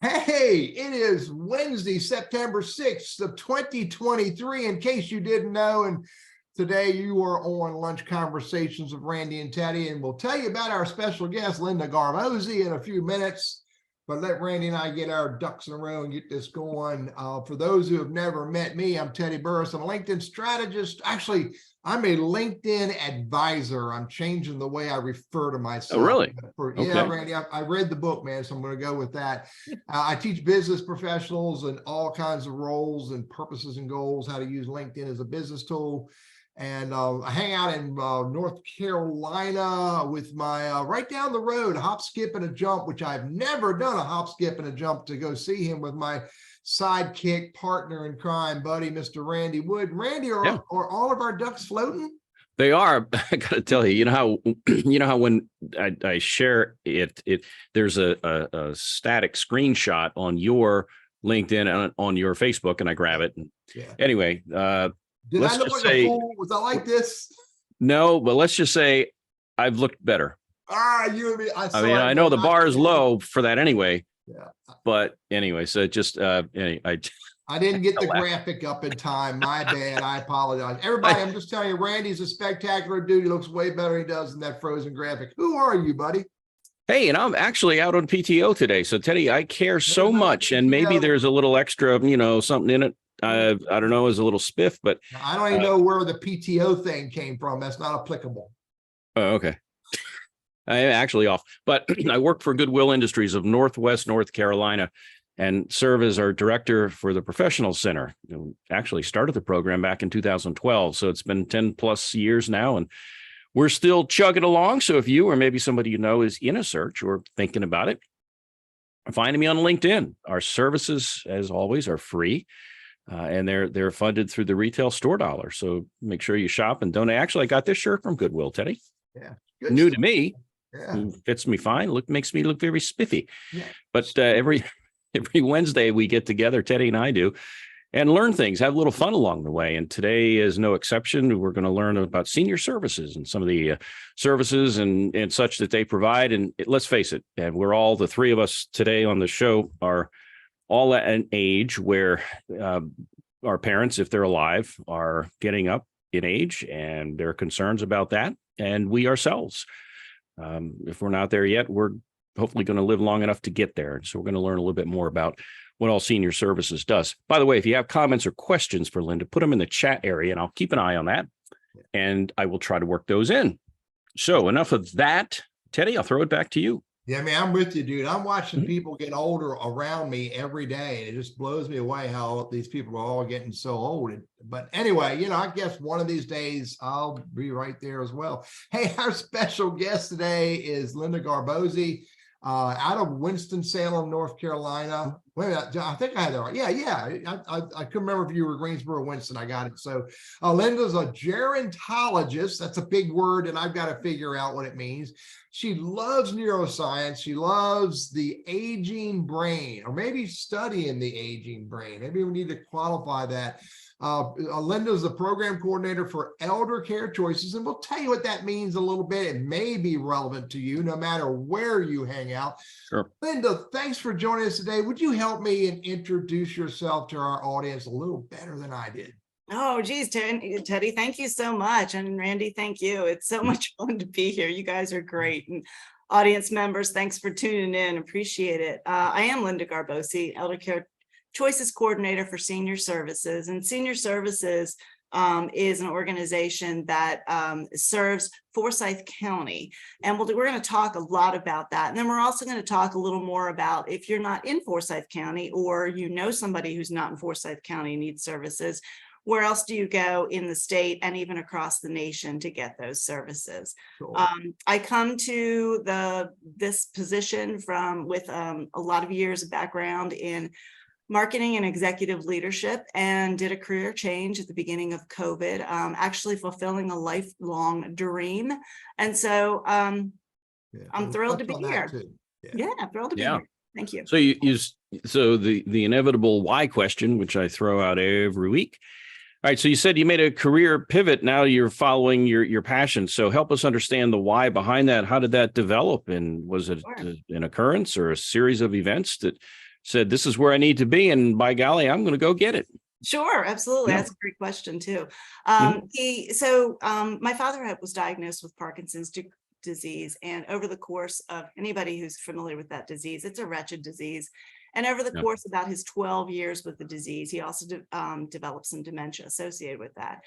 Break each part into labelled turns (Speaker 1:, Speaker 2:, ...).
Speaker 1: Hey, it is Wednesday, September 6th of 2023. In case you didn't know, and today you are on Lunch Conversations with Randy and Teddy, and we'll tell you about our special guest, Linda Garboczi, in a few minutes. But let Randy and I get our ducks in a row and get this going. For those who have never met me, I'm Teddy Burriss. I'm a LinkedIn strategist. Actually, I'm a LinkedIn advisor. I'm changing the way I refer to myself.
Speaker 2: Oh, really?
Speaker 1: Yeah, Randy, I read the book, man, so I'm going to go with that. I teach business professionals in all kinds of roles and purposes and goals, how to use LinkedIn as a business tool. And I hang out in North Carolina with my right down the road, hop, skip, and a jump, which I've never done a hop, skip, and a jump to go see him with my sidekick, partner in crime, buddy, Mr. Randy Wood. Randy, are all of our ducks floating?
Speaker 2: They are. I got to tell you, you know how when I share it, there's a static screenshot on your LinkedIn and on your Facebook, and I grab it. And anyway,
Speaker 1: did I look like a fool? Was I like this?
Speaker 2: No, but let's just say I've looked better.
Speaker 1: You and me.
Speaker 2: I know the bar is low for that anyway.
Speaker 1: Yeah.
Speaker 2: But anyway, so just
Speaker 1: I didn't get the graphic up in time. My bad. I apologize. Everybody, I'm just telling you, Randy's a spectacular dude. He looks way better than he does in that frozen graphic. Who are you, buddy?
Speaker 2: Hey, and I'm actually out on PTO today. So Teddy, I care so much, and maybe there's a little extra, something in it. I don't know, as a little spiff, but
Speaker 1: I don't even know where the PTO thing came from. That's not applicable.
Speaker 2: Oh, okay. I am actually off, but I work for Goodwill Industries of Northwest North Carolina and serve as our director for the Professional Center. Actually started the program back in 2012. So it's been 10 plus years now, and we're still chugging along. So if you or maybe somebody you know is in a search or thinking about it, find me on LinkedIn. Our services, as always, are free. And they're funded through the retail store dollar. So make sure you shop and donate. Actually, I got this shirt from Goodwill, Teddy.
Speaker 1: Yeah.
Speaker 2: New stuff to me.
Speaker 1: Yeah.
Speaker 2: Fits me fine. Makes me look very spiffy.
Speaker 1: Yeah.
Speaker 2: But every Wednesday we get together, Teddy and I do, and learn things, have a little fun along the way. And today is no exception. We're going to learn about senior services and some of the services and such that they provide. And let's face it, and we're all, the three of us today on the show are all at an age where our parents, if they're alive, are getting up in age, and there are concerns about that. And we ourselves, if we're not there yet, we're hopefully going to live long enough to get there. And so we're going to learn a little bit more about what all senior services does. By the way, if you have comments or questions for Linda, put them in the chat area, and I'll keep an eye on that. And I will try to work those in. So enough of that. Teddy, I'll throw it back to you.
Speaker 1: Yeah, I mean, I'm with you, dude. I'm watching people get older around me every day. And it just blows me away how these people are all getting so old. But anyway, I guess one of these days I'll be right there as well. Hey, our special guest today is Linda Garboczi out of Winston-Salem, North Carolina. Wait a minute, I think I had that right. Yeah. I couldn't remember if you were Greensboro, Winston. I got it. So Linda's a gerontologist. That's a big word, and I've got to figure out what it means. She loves neuroscience. She loves the aging brain, or maybe studying the aging brain. Maybe we need to qualify that. Linda is the program coordinator for Elder Care Choices, and we'll tell you what that means a little bit. It may be relevant to you no matter where you hang out.
Speaker 2: Sure.
Speaker 1: Linda, thanks for joining us today. Would you help me and introduce yourself to our audience a little better than I did?
Speaker 3: Oh, geez, Teddy, thank you so much. And Randy, thank you. It's so much fun to be here. You guys are great. And audience members, thanks for tuning in. Appreciate it. I am Linda Garboczi, Elder Care Choices Coordinator for Senior Services. And Senior Services is an organization that serves Forsyth County. And we're going to talk a lot about that. And then we're also going to talk a little more about, if you're not in Forsyth County, or you know somebody who's not in Forsyth County and needs services, where else do you go in the state and even across the nation to get those services?
Speaker 1: Cool.
Speaker 3: I come to this position with a lot of years of background in marketing and executive leadership, and did a career change at the beginning of COVID, actually fulfilling a lifelong dream. And so I'm thrilled to be here. Yeah, thrilled to be here. Thank you.
Speaker 2: So so the inevitable why question, which I throw out every week. All right. So you said you made a career pivot. Now you're following your passion. So help us understand the why behind that. How did that develop? And was it an occurrence or a series of events that said, this is where I need to be. And by golly, I'm going to go get it.
Speaker 3: Sure, absolutely.
Speaker 2: Yeah.
Speaker 3: That's a great question too.
Speaker 2: Mhm.
Speaker 3: My father was diagnosed with Parkinson's disease, and over the course of, anybody who's familiar with that disease, it's a wretched disease. And over the
Speaker 2: Yeah.
Speaker 3: course of about his 12 years with the disease, he also developed some dementia associated with that.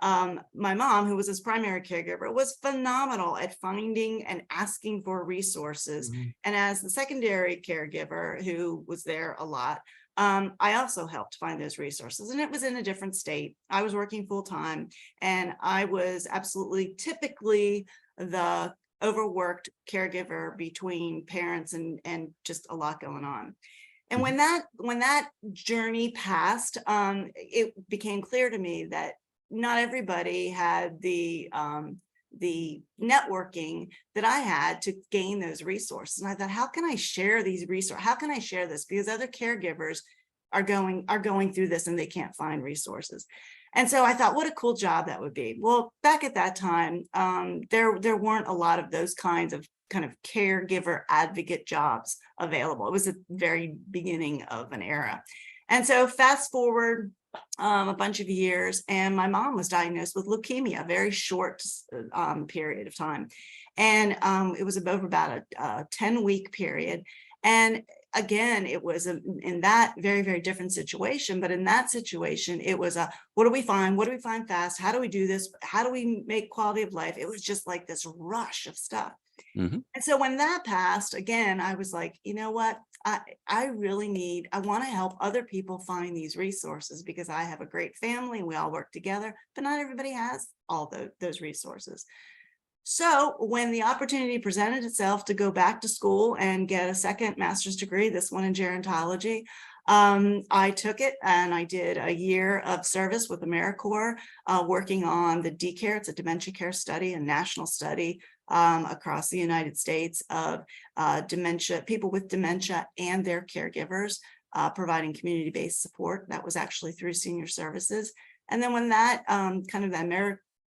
Speaker 3: My mom, who was his primary caregiver, was phenomenal at finding and asking for resources.
Speaker 1: Mhm.
Speaker 3: And as the secondary caregiver who was there a lot, I also helped find those resources, and it was in a different state. I was working full time, and I was absolutely typically the overworked caregiver between parents and just a lot going on. And when that journey passed, it became clear to me that not everybody had the networking that I had to gain those resources. And I thought, how can I share these resources? How can I share this? Because other caregivers are going through this and they can't find resources. And so I thought, what a cool job that would be. Well, back at that time, there weren't a lot of those kinds of kind of caregiver advocate jobs available. It was the very beginning of an era. And so fast forward a bunch of years, and my mom was diagnosed with leukemia, a very short period of time. And it was over about a 10-week period. And again, it was in that very, very different situation. But in that situation, it was what do we find? What do we find fast? How do we do this? How do we make quality of life? It was just like this rush of stuff.
Speaker 2: Mhm.
Speaker 3: And so when that passed, again, I was like, you know what? I want to help other people find these resources, because I have a great family and we all work together, but not everybody has all those resources. So when the opportunity presented itself to go back to school and get a second master's degree, this one in gerontology, I took it and I did a year of service with AmeriCorps, working on the DCARE. It's a dementia care study, a national study across the United States of dementia, people with dementia and their caregivers, providing community-based support. That was actually through Senior Services. And then when that kind of that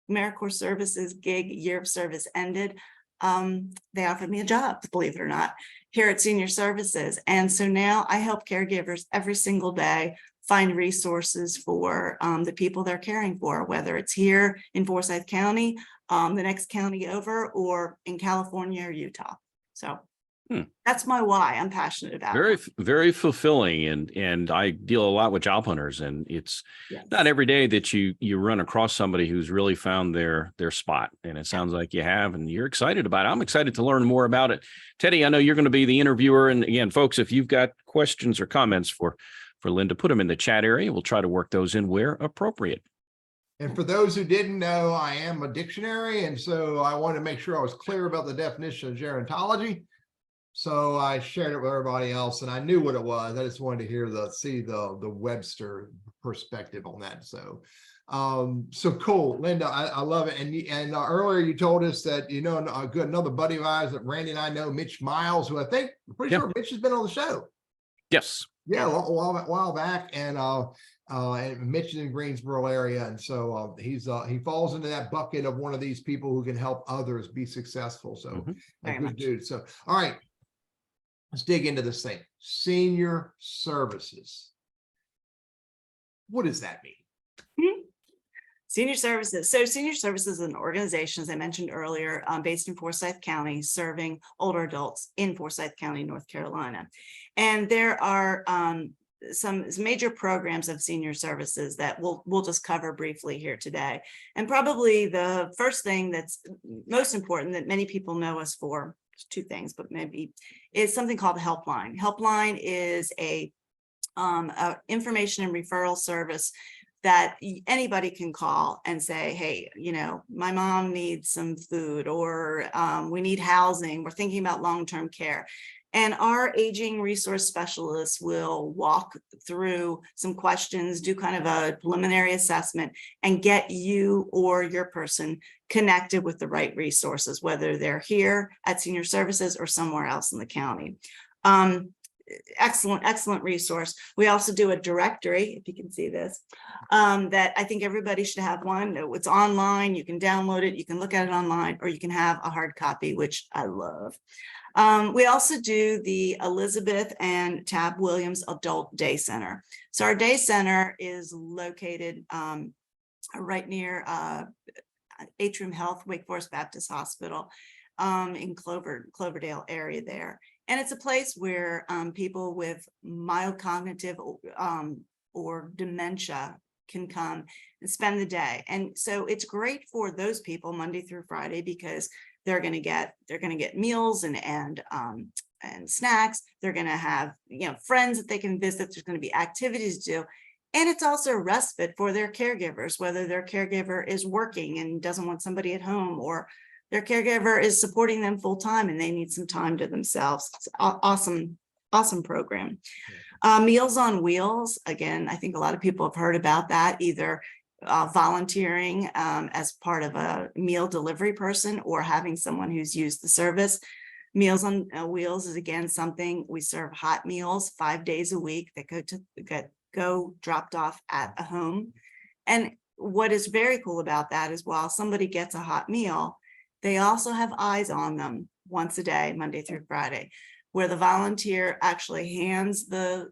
Speaker 3: AmeriCorps services year of service ended, they offered me a job, believe it or not, here at Senior Services. And so now I help caregivers every single day find resources for the people they're caring for, whether it's here in Forsyth County, the next county over, or in California or Utah. So that's my why. I'm passionate about
Speaker 2: Very,
Speaker 3: it.
Speaker 2: very fulfilling. And I deal a lot with job hunters, and it's not every day that you run across somebody who's really found their spot. And it sounds like you have, and you're excited about it. I'm excited to learn more about it. Teddy, I know you're going to be the interviewer. And again, folks, if you've got questions or comments for Linda, put them in the chat area. We'll try to work those in where appropriate.
Speaker 1: And for those who didn't know, I am a dictionary. And so I wanted to make sure I was clear about the definition of gerontology. So I shared it with everybody else, and I knew what it was. I just wanted to see the Webster perspective on that. So, so cool, Linda. I love it. And earlier you told us that another buddy of ours that Randy and I know, Mitch Miles, who I'm pretty sure Mitch has been on the show.
Speaker 2: Yes.
Speaker 1: Yeah, a while back, and Mitch is in Greensboro area, and so he falls into that bucket of one of these people who can help others be successful. So a good dude. So all right. Let's dig into this thing. Senior Services. What does that mean?
Speaker 3: Senior Services. So Senior Services is an organization, as I mentioned earlier, based in Forsyth County, serving older adults in Forsyth County, North Carolina. And there are some major programs of Senior Services that we'll just cover briefly here today. And probably the first thing that's most important that many people know us for, two things, but maybe, is something called Helpline. Helpline is a information and referral service that anybody can call and say, hey, my mom needs some food, or we need housing. We're thinking about long-term care. And our aging resource specialists will walk through some questions, do kind of a preliminary assessment, and get you or your person connected with the right resources, whether they're here at Senior Services or somewhere else in the county. Excellent resource. We also do a directory, if you can see this, that I think everybody should have one. It's online. You can download it. You can look at it online, or you can have a hard copy, which I love. We also do the Elizabeth and Tab Williams Adult Day Center. So our day center is located right near Atrium Health, Wake Forest Baptist Hospital, in Cloverdale area there. And it's a place where people with mild cognitive or dementia can come and spend the day. And so it's great for those people Monday through Friday, because they're going to get meals and snacks. They're going to have, friends that they can visit. There's going to be activities to do. And it's also a respite for their caregivers, whether their caregiver is working and doesn't want somebody at home, or their caregiver is supporting them full time and they need some time to themselves. It's awesome program. Meals on Wheels. Again, I think a lot of people have heard about that, either volunteering as part of a meal delivery person or having someone who's used the service. Meals on Wheels is again something we serve hot meals 5 days a week that go dropped off at a home. And what is very cool about that is while somebody gets a hot meal, they also have eyes on them once a day, Monday through Friday, where the volunteer actually hands the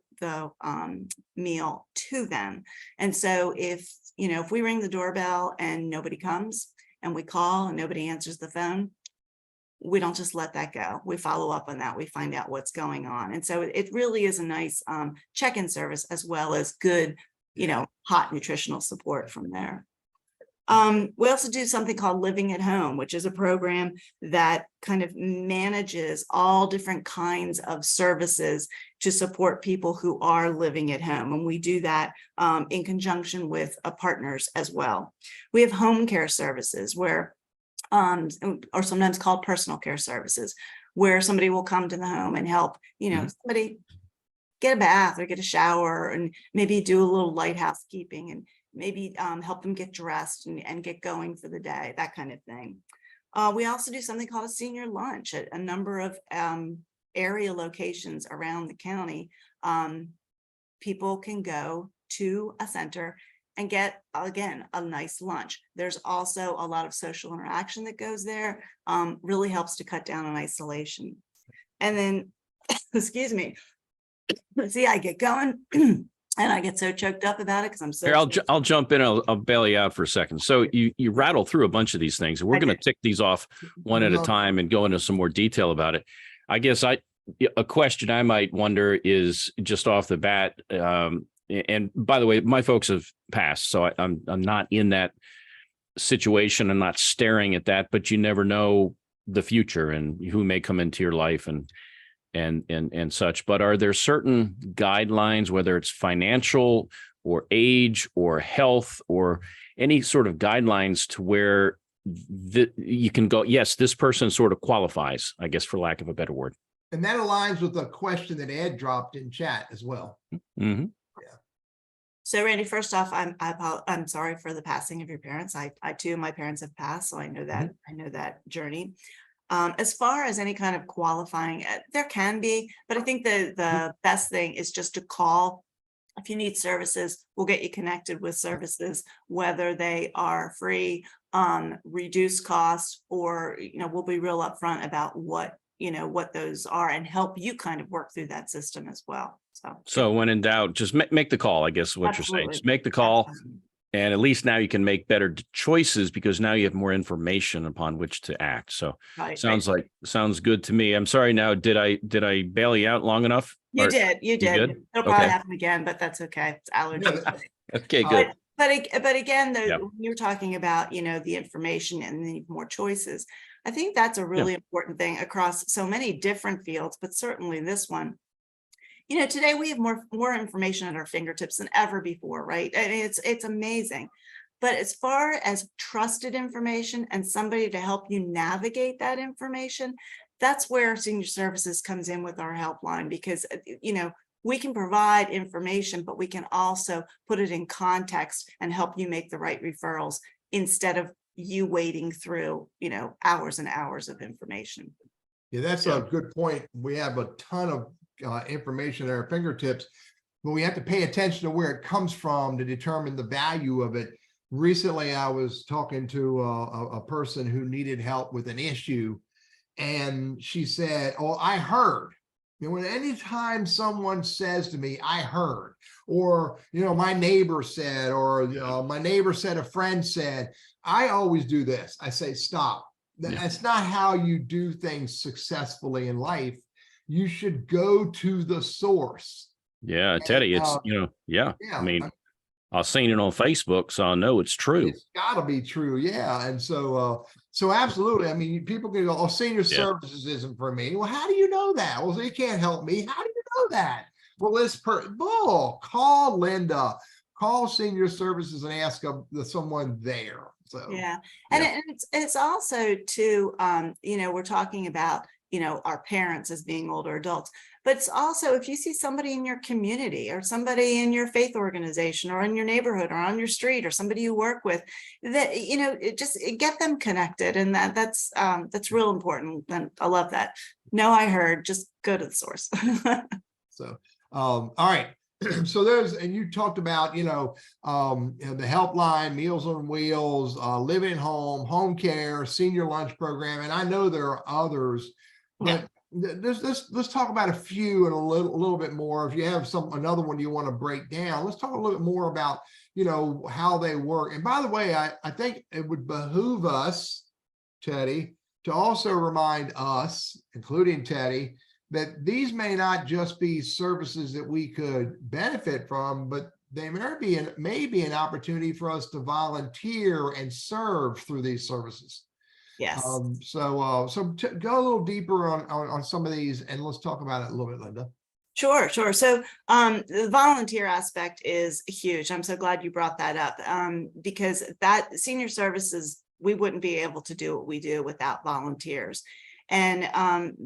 Speaker 3: meal to them. And so if we ring the doorbell and nobody comes, and we call and nobody answers the phone, we don't just let that go. We follow up on that. We find out what's going on. And so it really is a nice check-in service, as well as good, hot nutritional support from there. We also do something called Living at Home, which is a program that kind of manages all different kinds of services to support people who are living at home. And we do that in conjunction with partners as well. We have home care services where, or sometimes called personal care services, where somebody will come to the home and help, somebody get a bath or get a shower, and maybe do a little light housekeeping, and maybe help them get dressed and get going for the day, that kind of thing. We also do something called a senior lunch at a number of area locations around the county. People can go to a center and get, again, a nice lunch. There's also a lot of social interaction that goes there, really helps to cut down on isolation. And then, excuse me, see, I get going. And I get so choked up about it because I'm so.
Speaker 2: Here, I'll jump in. I'll bail you out for a second. So you rattle through a bunch of these things, and we're going to tick these off one at a time and go into some more detail about it. I guess a question I might wonder is just off the bat. And by the way, my folks have passed, so I'm not in that situation. I'm not staring at that, but you never know the future and who may come into your life and such. But are there certain guidelines, whether it's financial or age or health or any sort of guidelines, to where you can go, yes, this person sort of qualifies, I guess, for lack of a better word?
Speaker 1: And that aligns with the question that Ed dropped in chat as well.
Speaker 2: Mm-hmm.
Speaker 1: Yeah.
Speaker 3: So Randy, first off, I'm sorry for the passing of your parents. I too, my parents have passed, so I know that. I know that journey. As far as any kind of qualifying, there can be, but I think the best thing is just to call. If you need services, we'll get you connected with services, whether they are free, reduced cost, or, we'll be real upfront about what those are and help you kind of work through that system as well. So
Speaker 2: when in doubt, just make the call, I guess, what
Speaker 3: Absolutely.
Speaker 2: You're saying. Just make the call.
Speaker 3: Absolutely.
Speaker 2: And at least now you can make better choices because now you have more information upon which to act. So sounds good to me. I'm sorry. Now, did I bail you out long enough?
Speaker 3: You did. It'll probably
Speaker 2: Okay.
Speaker 3: happen again, but that's okay. It's allergies.
Speaker 2: Okay, good.
Speaker 3: But again, though,
Speaker 2: Yep.
Speaker 3: when you're talking about, the information and the more choices, I think that's a really important thing across so many different fields, but certainly this one. Today we have more information at our fingertips than ever before, right? I mean, it's amazing. But as far as trusted information and somebody to help you navigate that information, that's where Senior Services comes in with our helpline, because, we can provide information, but we can also put it in context and help you make the right referrals instead of you wading through, hours and hours of information.
Speaker 1: Yeah, that's a good point. We have a ton of information at our fingertips, but we have to pay attention to where it comes from to determine the value of it. Recently, I was talking to a person who needed help with an issue, And she said, oh, I heard. When anytime someone says to me, I heard, or, my neighbor said, or my neighbor said, a friend said, I always do this. I say, stop. That's not how you do things successfully in life. You should go to the source.
Speaker 2: Yeah, Teddy, it's,
Speaker 1: yeah,
Speaker 2: I mean, I've seen it on Facebook, so I know it's true.
Speaker 1: It's gotta be true. Yeah. And so absolutely. I mean, people can go, oh, senior services isn't for me. Well, how do you know that? Well, they can't help me. How do you know that? Well, call Linda, call senior services and ask someone there. So,
Speaker 3: yeah. And it's also too, we're talking about, our parents as being older adults, but it's also, if you see somebody in your community or somebody in your faith organization or in your neighborhood or on your street or somebody you work with, that, just get them connected. And that's real important. And I love that. No, I heard, just go to the source.
Speaker 1: So, all right. So and you talked about, the helpline, Meals on Wheels, living at home care, senior lunch program. And I know there are others, but let's talk about a few and a little bit more. If you have another one you want to break down, let's talk a little bit more about, how they work. And by the way, I think it would behoove us, Teddy, to also remind us, including Teddy, that these may not just be services that we could benefit from, but they may be an opportunity for us to volunteer and serve through these services.
Speaker 3: Yes.
Speaker 1: So go a little deeper on some of these, and let's talk about it a little bit, Linda.
Speaker 3: Sure. So the volunteer aspect is huge. I'm so glad you brought that up, because that senior services, we wouldn't be able to do what we do without volunteers. And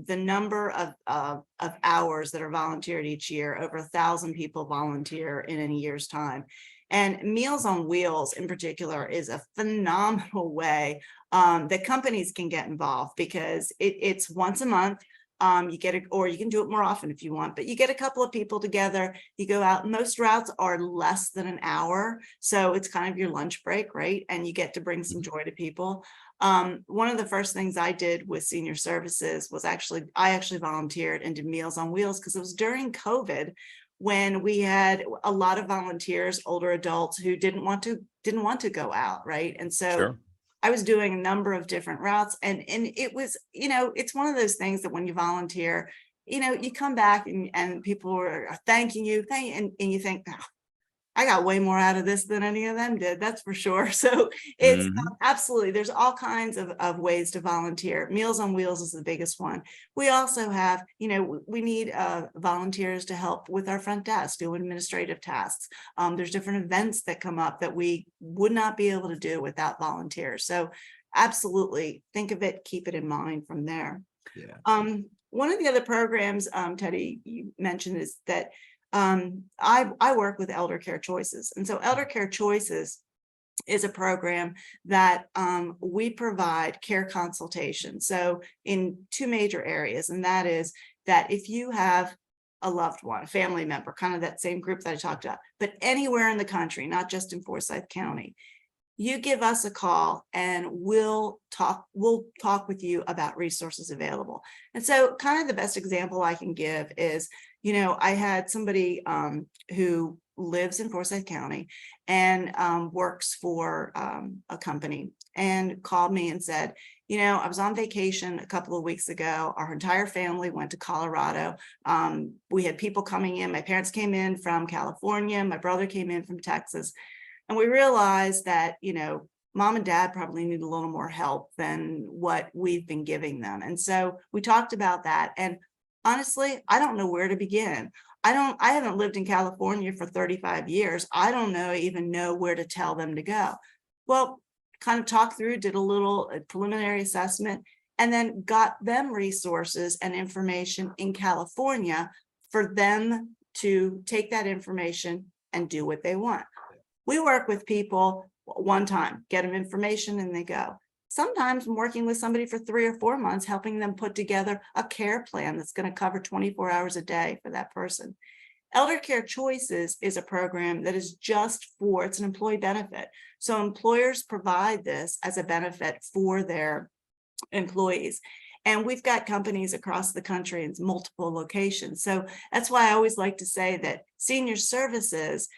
Speaker 3: the number of hours that are volunteered each year, over 1,000 people volunteer in a year's time. And Meals on Wheels in particular is a phenomenal way that companies can get involved, because it's once a month. You get it, or you can do it more often if you want, but you get a couple of people together, you go out. Most routes are less than an hour. So it's kind of your lunch break, right? And you get to bring some joy to people. One of the first things I did with senior services was I actually volunteered and did Meals on Wheels, because it was during COVID when we had a lot of volunteers, older adults who didn't want to go out, right? And so
Speaker 2: Sure.
Speaker 3: I was doing a number of different routes, and it was, it's one of those things that when you volunteer, you come back and people are thanking you, and you think, oh, I got way more out of this than any of them did, that's for sure. So it's absolutely, there's all kinds of ways to volunteer. Meals on Wheels is the biggest one. We also have, we need volunteers to help with our front desk, do administrative tasks. There's different events that come up that we would not be able to do without volunteers. So absolutely, think of it, keep it in mind from there.
Speaker 1: Yeah.
Speaker 3: One of the other programs, Teddy, you mentioned is that I work with Elder Care Choices. And so Elder Care Choices is a program that we provide care consultation. So in two major areas, and that is that if you have a loved one, a family member, kind of that same group that I talked about, but anywhere in the country, not just in Forsyth County, you give us a call and we'll talk with you about resources available. And so kind of the best example I can give is, I had somebody who lives in Forsyth County and works for a company, and called me and said, I was on vacation a couple of weeks ago. Our entire family went to Colorado. We had people coming in. My parents came in from California. My brother came in from Texas. And we realized that, mom and dad probably need a little more help than what we've been giving them. And so we talked about that. And honestly, I don't know where to begin. I haven't lived in California for 35 years. I don't even know where to tell them to go. Well, kind of talked through, did a little preliminary assessment, and then got them resources and information in California for them to take that information and do what they want. We work with people one time, get them information and they go. Sometimes I'm working with somebody for 3 or 4 months, helping them put together a care plan that's going to cover 24 hours a day for that person. Elder Care Choices is a program that is it's an employee benefit. So employers provide this as a benefit for their employees. And we've got companies across the country in multiple locations. So that's why I always like to say that senior services,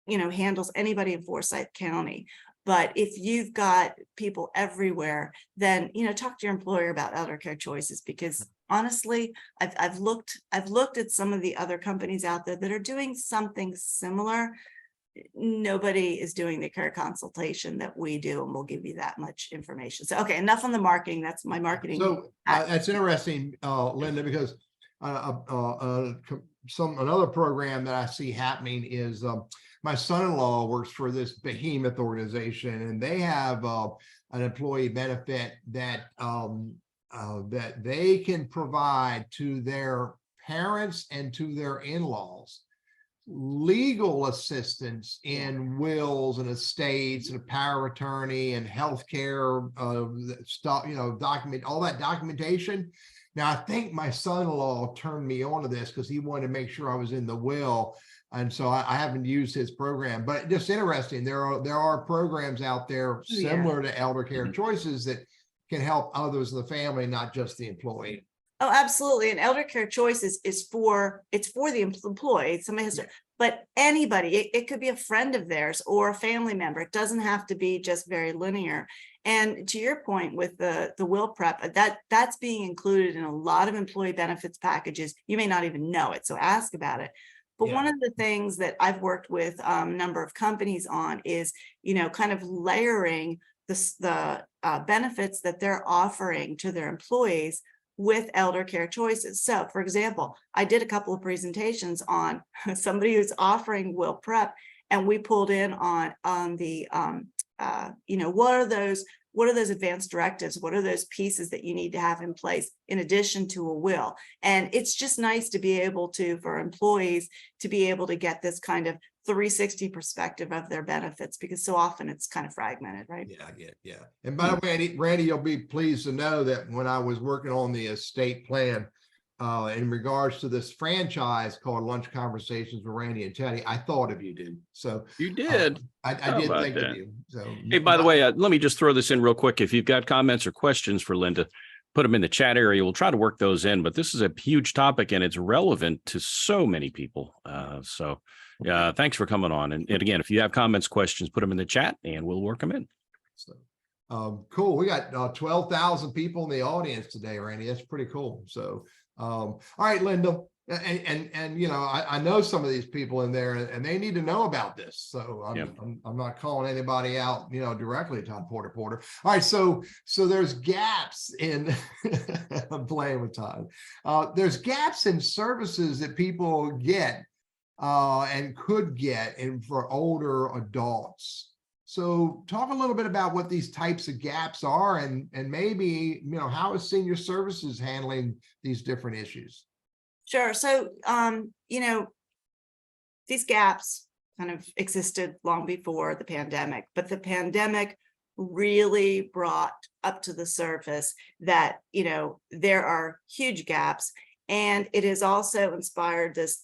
Speaker 3: handles anybody in Forsyth County. But if you've got people everywhere, then, talk to your employer about elder care choices, because honestly, I've looked at some of the other companies out there that are doing something similar. Nobody is doing the care consultation that we do, and we'll give you that much information. So, okay, enough on the marketing. That's my marketing.
Speaker 1: So that's interesting, Linda, because another program that I see happening is my son-in-law works for this behemoth organization, and they have an employee benefit that that they can provide to their parents and to their in-laws legal assistance in wills and estates and a power of attorney and healthcare stuff, document all that documentation. Now, I think my son-in-law turned me on to this because he wanted to make sure I was in the will. And so I haven't used his program, but just interesting. There are programs out there similar to Elder Care Choices that can help others in the family, not just the employee.
Speaker 3: Oh, absolutely. And elder care choices is for the employee. Somebody has to, but anybody, it could be a friend of theirs or a family member. It doesn't have to be just very linear. And to your point with the will prep, that's being included in a lot of employee benefits packages. You may not even know it, so ask about it. But one of the things that I've worked with a number of companies on is, kind of layering the benefits that they're offering to their employees with elder care choices. So, for example, I did a couple of presentations on somebody who's offering will prep, and we pulled in on the what are those advanced directives? What are those pieces that you need to have in place in addition to a will? And it's just nice to be able to, for employees, to be able to get this kind of 360 perspective of their benefits, because so often it's kind of fragmented, right?
Speaker 1: Yeah, I get it. Yeah. And by the way, Randy, you'll be pleased to know that when I was working on the estate plan, in regards to this franchise called Lunch Conversations with Randy and Teddy, I thought of you, dude. So
Speaker 2: You did.
Speaker 1: I did think of you. So,
Speaker 2: Hey, by the way, let me just throw this in real quick. If you've got comments or questions for Linda, put them in the chat area. We'll try to work those in, but this is a huge topic and it's relevant to so many people. So thanks for coming on. And again, if you have comments, questions, put them in the chat and we'll work them in.
Speaker 1: So, cool. We got 12,000 people in the audience today, Randy. That's pretty cool. So, all right, Linda. And I know some of these people in there, and they need to know about this. So I'm not calling anybody out, directly, Todd Porter. All right, so there's gaps in. I'm playing with Todd. There's gaps in services that people get and could get for older adults. So talk a little bit about what these types of gaps are, and maybe how is Senior Services handling these different issues?
Speaker 3: Sure. So, these gaps kind of existed long before the pandemic, but the pandemic really brought up to the surface that, there are huge gaps, and it has also inspired this,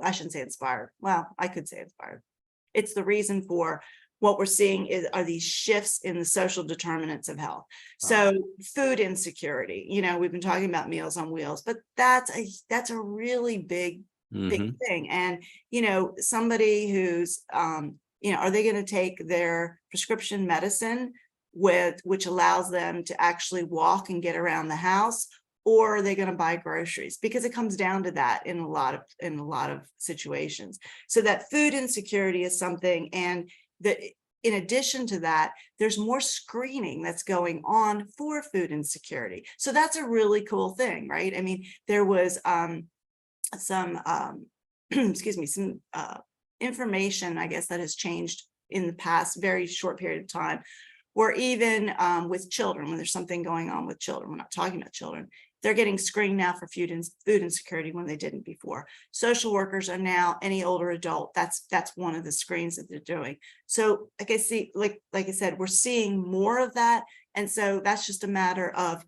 Speaker 3: I shouldn't say inspired. Well, I could say inspired. It's the reason for what we're seeing are these shifts in the social determinants of health. So food insecurity, we've been talking about Meals on Wheels, but that's a really big thing. And, somebody who's, are they going to take their prescription medicine which allows them to actually walk and get around the house, or are they going to buy groceries? Because it comes down to that in a lot of situations. So that food insecurity is something, and that in addition to that, there's more screening that's going on for food insecurity. So that's a really cool thing, right? I mean, there was some information, I guess, that has changed in the past very short period of time, where even with children, when there's something going on with children, we're not talking about children, they're getting screened now for food insecurity when they didn't before. Social workers are now any older adult. That's one of the screens that they're doing. So like I said, we're seeing more of that. And so that's just a matter of,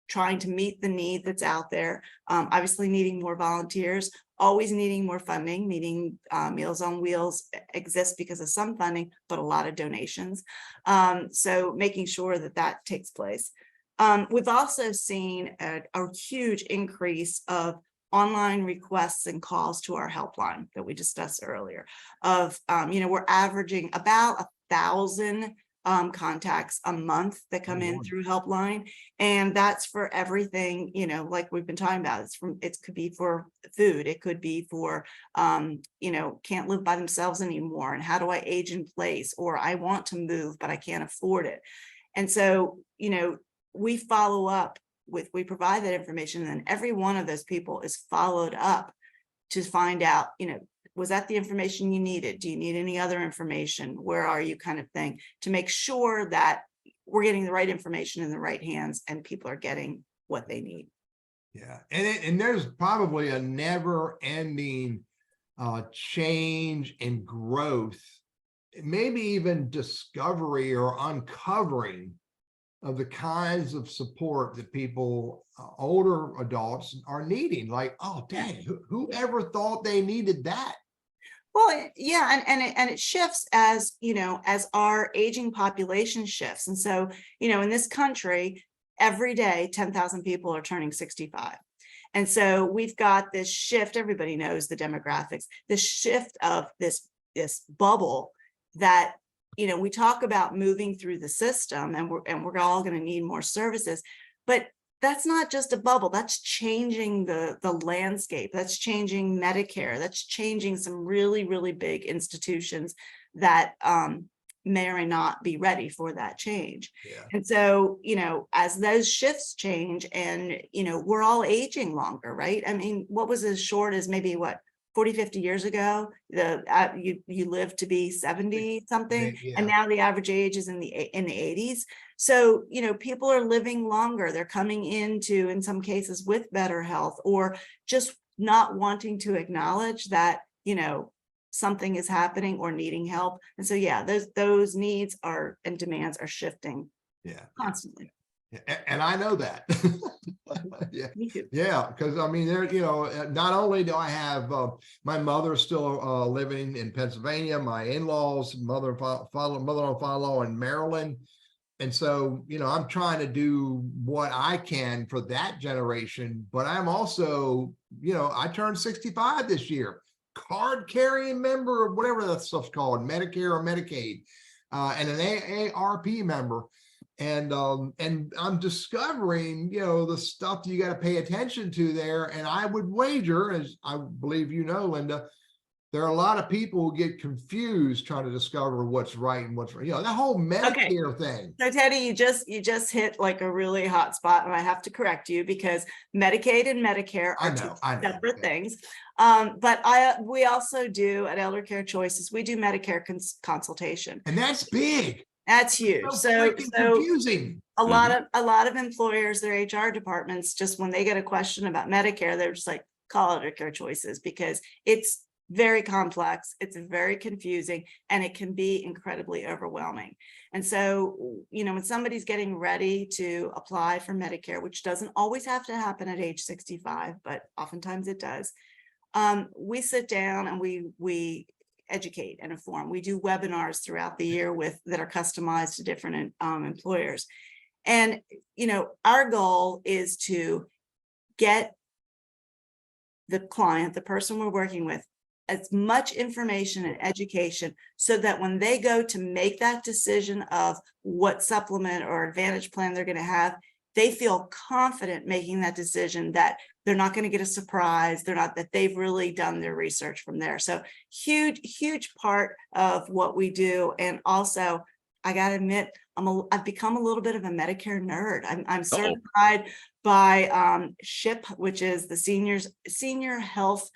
Speaker 3: trying to meet the need that's out there. Obviously needing more volunteers, always needing more funding, meaning Meals on Wheels exists because of some funding, but a lot of donations. So making sure that that takes place. We've also seen a huge increase of online requests and calls to our helpline that we discussed earlier of, we're averaging about 1,000 contacts a month that come in through helpline. And that's for everything, like we've been talking about. It could be for food. It could be for, can't live by themselves anymore. And how do I age in place? Or I want to move, but I can't afford it. And so, we follow up we provide that information, and then every one of those people is followed up to find out, was that the information you needed? Do you need any other information? Where are you, kind of thing, to make sure that we're getting the right information in the right hands and people are getting what they need.
Speaker 1: Yeah, and there's probably a never ending change and growth, maybe even discovery or uncovering of the kinds of support that people, older adults, are needing. Like, oh, dang, who ever thought they needed that?
Speaker 3: Well, yeah, and it shifts as, as our aging population shifts. And so, in this country, every day, 10,000 people are turning 65. And so we've got this shift. Everybody knows the demographics, this shift of this bubble that, we talk about moving through the system, and we're all going to need more services, but that's not just a bubble. That's changing the landscape. That's changing Medicare. That's changing some really, really big institutions that may or may not be ready for that change.
Speaker 1: Yeah.
Speaker 3: And so, as those shifts change, and, we're all aging longer, right? I mean, what was as short as maybe 40, 50 years ago, you lived to be 70 something,
Speaker 1: Yeah.
Speaker 3: and now the average age is in the 80s. So, people are living longer. They're coming into, in some cases, with better health, or just not wanting to acknowledge that, something is happening or needing help. And so, yeah, those needs and demands are shifting constantly.
Speaker 1: And I know that. Yeah,
Speaker 3: Me too.
Speaker 1: yeah, because I mean, there, not only do I have my mother still living in Pennsylvania, my in-laws, mother-in-law in Maryland, and so I'm trying to do what I can for that generation. But I'm also, I turned 65 this year, card-carrying member of whatever that stuff's called, Medicare or Medicaid, and an AARP member. And I'm discovering, the stuff you got to pay attention to there. And I would wager, as I believe Linda, there are a lot of people who get confused trying to discover what's right and what's right. That whole Medicare thing.
Speaker 3: So Teddy, you just hit like a really hot spot, and I have to correct you, because Medicaid and Medicare are two separate things. But we also do at Elder Care Choices, we do Medicare consultation,
Speaker 1: and that's big.
Speaker 3: That's huge. So
Speaker 1: confusing.
Speaker 3: A lot of employers, their HR departments, just when they get a question about Medicare, they're just like, call Elder Care Choices, because it's very complex, it's very confusing, and it can be incredibly overwhelming. And so, when somebody's getting ready to apply for Medicare, which doesn't always have to happen at age 65, but oftentimes it does, we sit down and we educate and inform. We do webinars throughout the year that are customized to different employers. And, our goal is to get the client, the person we're working with, as much information and education so that when they go to make that decision of what supplement or advantage plan they're going to have, they feel confident making that decision, that they're not going to get a surprise. That they've really done their research from there. So huge part of what we do. And also, I got to admit, I've become a little bit of a Medicare nerd. I'm certified by SHIP, which is the Senior Health,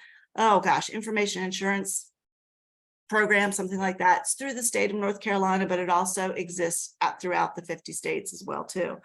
Speaker 3: Information Insurance Program, something like that. It's through the state of North Carolina, but it also exists throughout the 50 states as well too.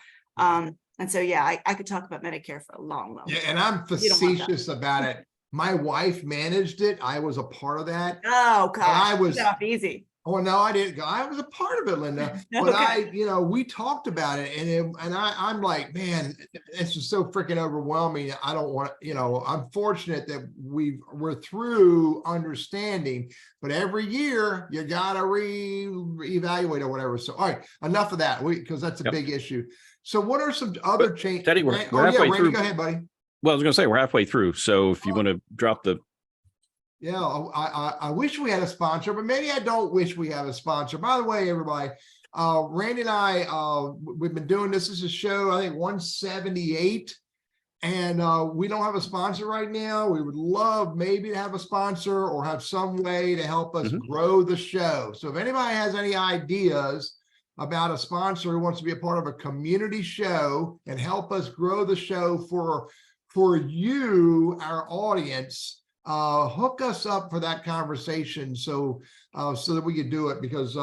Speaker 3: And so, yeah, I could talk about Medicare for a long time.
Speaker 1: Yeah, and I'm facetious about it. My wife managed it. I was a part of that.
Speaker 3: Oh gosh,
Speaker 1: I was
Speaker 3: off easy.
Speaker 1: Oh, no, I didn't go. I was a part of it, Linda, but
Speaker 3: Okay.
Speaker 1: we talked about it and I'm like, man, it's just so freaking overwhelming. I don't want to, I'm fortunate that we're through understanding, but every year you got to reevaluate or whatever. So, all right, enough of that. Because that's a
Speaker 2: Yep.
Speaker 1: big issue. So what are some other changes?
Speaker 2: Teddy, we're
Speaker 1: Oh, yeah,
Speaker 2: halfway
Speaker 1: Randy,
Speaker 2: through.
Speaker 1: go ahead, buddy.
Speaker 2: Well, I was going to say we're halfway through. So if you want to drop the.
Speaker 1: Yeah, I wish we had a sponsor, but maybe I don't wish we have a sponsor. By the way, everybody, Randy and I, we've been doing this as a show, I think 178, and we don't have a sponsor right now. We would love maybe to have a sponsor or have some way to help us grow the show. So if anybody has any ideas about a sponsor who wants to be a part of a community show and help us grow the show for you, our audience, hook us up for that conversation so that we could do it, because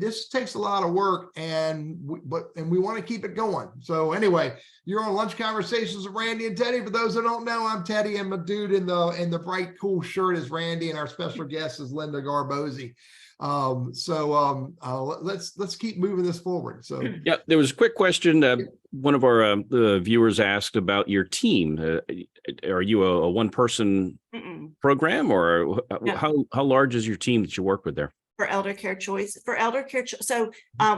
Speaker 1: this takes a lot of work and we want to keep it going. So anyway, you're on Lunch Conversations with Randy and Teddy. For those that don't know, I'm Teddy, and my dude in the bright cool shirt is Randy, and our special guest is Linda Garboczi. Let's keep moving this forward. So
Speaker 2: Yeah, there was a quick question. One of our viewers asked about your team. Are you a one-person program, or
Speaker 3: No.
Speaker 2: how large is your team that you work with there?
Speaker 3: For elder care choice, so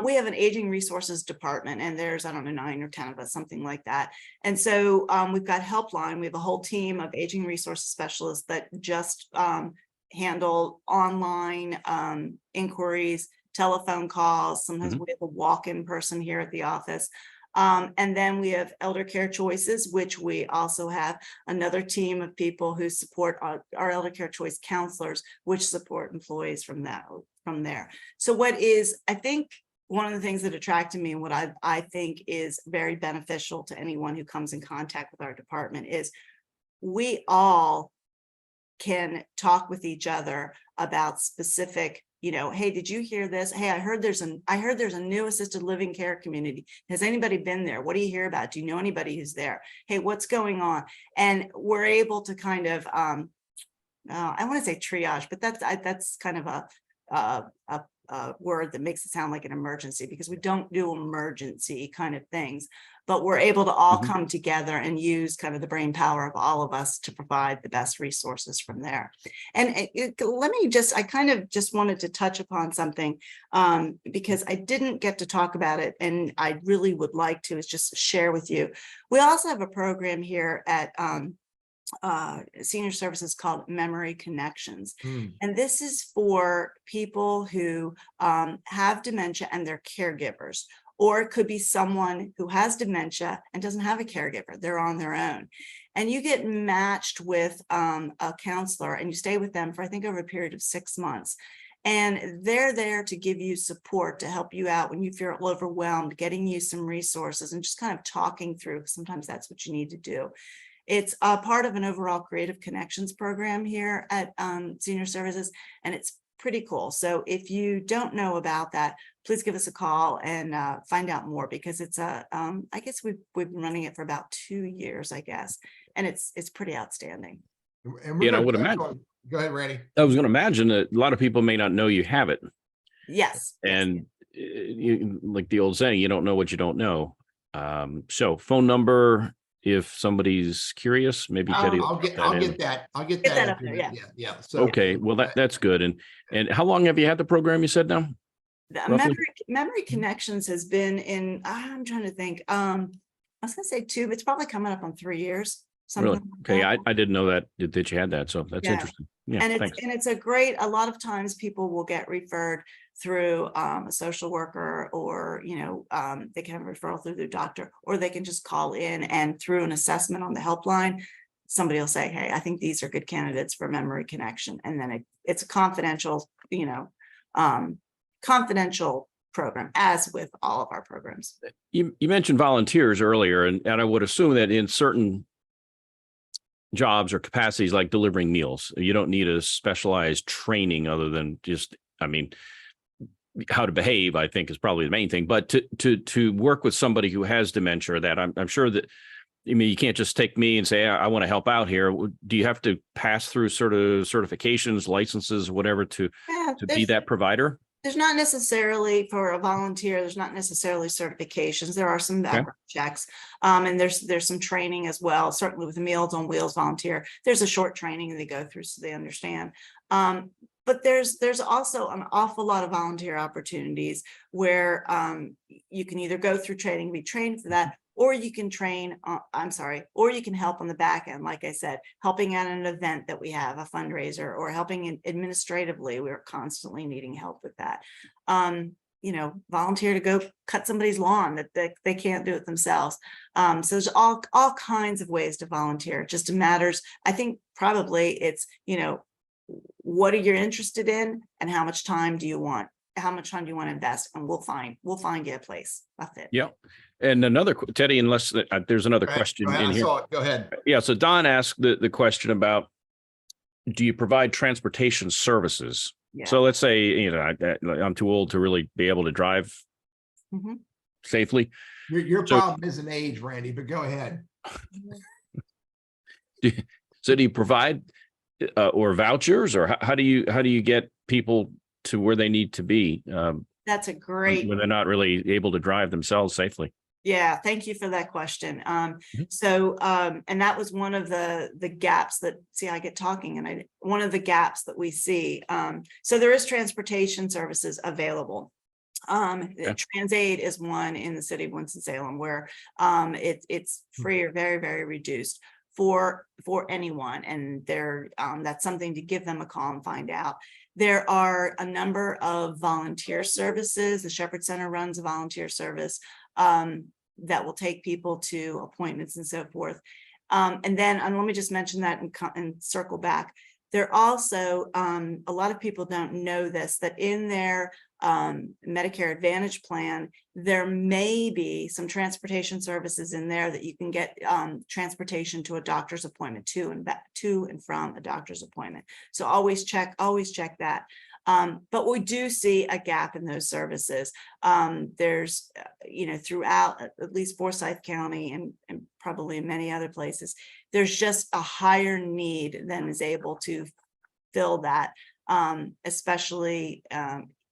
Speaker 3: we have an aging resources department, and there's, I don't know, 9 or 10 of us, something like that. And so we've got helpline. We have a whole team of aging resources specialists that just handle online inquiries, telephone calls. Sometimes we have a walk-in person here at the office. And then we have Elder Care Choices, which we also have another team of people who support our Elder Care Choice counselors, which support employees from there. So what is, I think, one of the things that attracted me and what I think is very beneficial to anyone who comes in contact with our department is we all can talk with each other about specific, hey, did you hear this? Hey, I heard there's a new assisted living care community. Has anybody been there? What do you hear about? Do you know anybody who's there? Hey, what's going on? And we're able to kind of, I want to say triage, but that's kind of a word that makes it sound like an emergency, because we don't do emergency kind of things, but we're able to all come together and use kind of the brain power of all of us to provide the best resources from there. And I kind of just wanted to touch upon something because I didn't get to talk about it, and I really would like to, is just share with you. We also have a program here at Senior Services called Memory Connections. And this is for people who have dementia and they're caregivers, or it could be someone who has dementia and doesn't have a caregiver. They're on their own. And you get matched with a counselor, and you stay with them for, I think, over a period of 6 months. And they're there to give you support, to help you out when you feel overwhelmed, getting you some resources and just kind of talking through. Sometimes that's what you need to do. It's a part of an overall Creative Connections program here at Senior Services, and it's pretty cool. So if you don't know about that, please give us a call and find out more, because it's I guess we've been running it for about 2 years, I guess, and it's pretty outstanding.
Speaker 1: And
Speaker 2: I would imagine.
Speaker 1: Go ahead, Randy.
Speaker 2: I was going to imagine that a lot of people may not know you have it.
Speaker 3: Yes.
Speaker 2: And like the old saying, you don't know what you don't know. So phone number, if somebody's curious, maybe Teddy.
Speaker 1: I'll get that
Speaker 3: up there,
Speaker 1: yeah. So
Speaker 2: okay, well that's good. And how long have you had the program, you said now?
Speaker 3: The Memory Connections has been in, I'm trying to think, I was gonna say 2, but it's probably coming up on 3 years.
Speaker 2: Really? Okay,
Speaker 3: like
Speaker 2: I didn't know that you had that, so that's interesting. Yeah,
Speaker 3: and
Speaker 2: thanks.
Speaker 3: it's a lot of times people will get referred through a social worker, or they can have a referral through their doctor, or they can just call in, and through an assessment on the helpline, somebody will say, hey, I think these are good candidates for Memory Connection, and then it's a confidential program, as with all of our programs.
Speaker 2: You mentioned volunteers earlier, and I would assume that in certain jobs or capacities like delivering meals, you don't need a specialized training other than just, how to behave, I think, is probably the main thing. But to work with somebody who has dementia, that I'm sure that I mean, you can't just take me and say, I want to help out here. Do you have to pass through sort of certifications, licenses, whatever to be that provider?
Speaker 3: There's not necessarily for a volunteer, there's not necessarily certifications. There are some background checks. And there's some training as well. Certainly with the Meals on Wheels volunteer, there's a short training they go through so they understand. But there's also an awful lot of volunteer opportunities where you can either go through training, be trained for that, or you can or you can help on the back end. Like I said, helping at an event that we have, a fundraiser, or helping administratively. We're constantly needing help with that. Volunteer to go cut somebody's lawn that they can't do it themselves. So there's all kinds of ways to volunteer. It just matters. I think probably it's, what are you interested in and how much time do you want? How much time do you want to invest? And we'll find you a place. That's it.
Speaker 2: Yeah. And another, Teddy, unless there's another question in here.
Speaker 1: Go ahead.
Speaker 2: Yeah. So Don asked the question about, do you provide transportation services?
Speaker 3: Yeah.
Speaker 2: So let's say, I'm too old to really be able to drive safely.
Speaker 1: Your problem isn't age, Randy, but go ahead.
Speaker 2: So do you provide or vouchers, or how do you get people to where they need to be?
Speaker 3: That's a great,
Speaker 2: when they're not really able to drive themselves safely.
Speaker 3: Yeah, thank you for that question. So, and that was one of the gaps that, see, I get talking and one of the gaps that we see. So there is transportation services available. TransAid is one in the city of Winston-Salem where it's free or very, very reduced for anyone. And that's something to give them a call and find out. There are a number of volunteer services. The Shepherd Center runs a volunteer service that will take people to appointments and so forth. And then let me just mention that and circle back. There also, a lot of people don't know this, that in their Medicare Advantage plan, there may be some transportation services in there that you can get transportation to a doctor's appointment, to and from a doctor's appointment. So always check that. But we do see a gap in those services. There's, throughout at least Forsyth County and probably in many other places, there's just a higher need than is able to fill that, especially,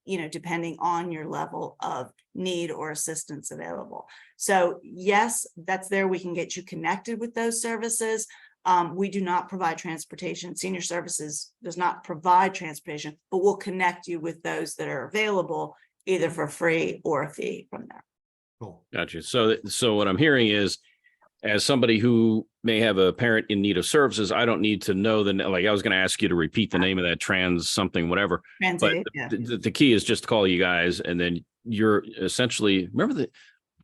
Speaker 3: depending on your level of need or assistance available. So yes, that's there. We can get you connected with those services. We do not provide transportation. Senior Services does not provide transportation, but we'll connect you with those that are available either for free or a fee from there.
Speaker 2: Cool. Gotcha. So what I'm hearing is, as somebody who may have a parent in need of services, I don't need to know I was going to ask you to repeat the name of that trans something, whatever.
Speaker 3: TransAid,
Speaker 2: the key is just to call you guys. And then you're essentially,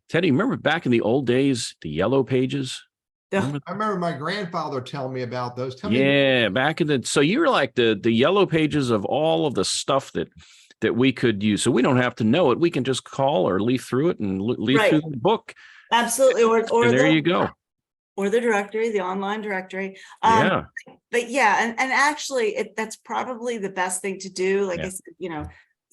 Speaker 2: Teddy, remember back in the old days, the yellow pages?
Speaker 1: I remember my grandfather telling me about those.
Speaker 2: Back in so you were like the yellow pages of all of the stuff that we could use. So we don't have to know it. We can just call or leaf through it and leaf through the book.
Speaker 3: Absolutely. Or
Speaker 2: there you go.
Speaker 3: Or the directory, the online directory.
Speaker 2: But
Speaker 3: yeah, and actually that's probably the best thing to do. Like I said,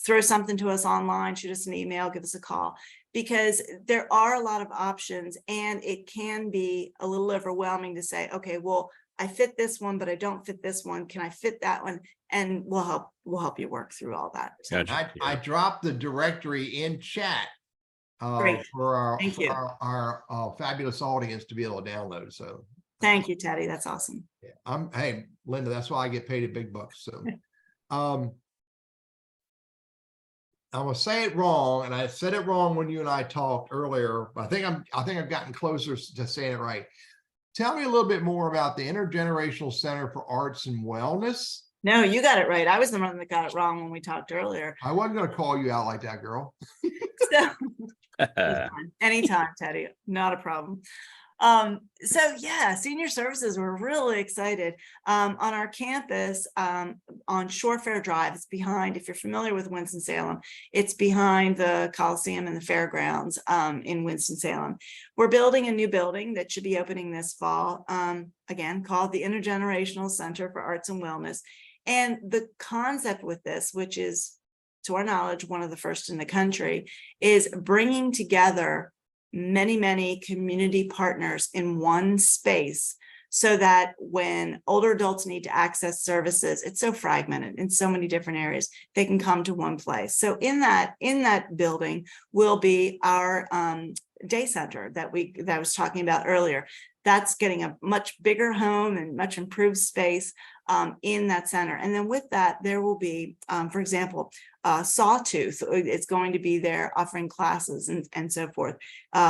Speaker 3: throw something to us online, shoot us an email, give us a call, because there are a lot of options and it can be a little overwhelming to say, okay, well, I fit this one, but I don't fit this one. Can I fit that one? And we'll help you work through all that. So
Speaker 2: gotcha.
Speaker 1: I dropped the directory in chat for our fabulous audience to be able to download. So
Speaker 3: thank you, Teddy. That's awesome.
Speaker 1: Yeah, hey, Linda, that's why I get paid a big bucks. So I'm gonna say it wrong, and I said it wrong when you and I talked earlier, but I think I've gotten closer to saying it right. Tell me a little bit more about the Intergenerational Center for Arts and Wellness.
Speaker 3: No, you got it right. I was the one that got it wrong when we talked earlier.
Speaker 1: I wasn't going to call you out like that, girl.
Speaker 3: Anytime, Teddy, not a problem. So yeah, Senior Services, we're really excited. On our campus, on Shorefair Drive, it's behind, if you're familiar with Winston-Salem, it's behind the Coliseum and the Fairgrounds in Winston-Salem. We're building a new building that should be opening this fall, again, called the Intergenerational Center for Arts and Wellness. And the concept with this, which is, to our knowledge, one of the first in the country, is bringing together many community partners in one space, so that when older adults need to access services, it's so fragmented in so many different areas, they can come to one place. So in that building will be our day center that I was talking about earlier. That's getting a much bigger home and much improved space in that center. And then with that, there will be, for example, Sawtooth is going to be there offering classes and so forth.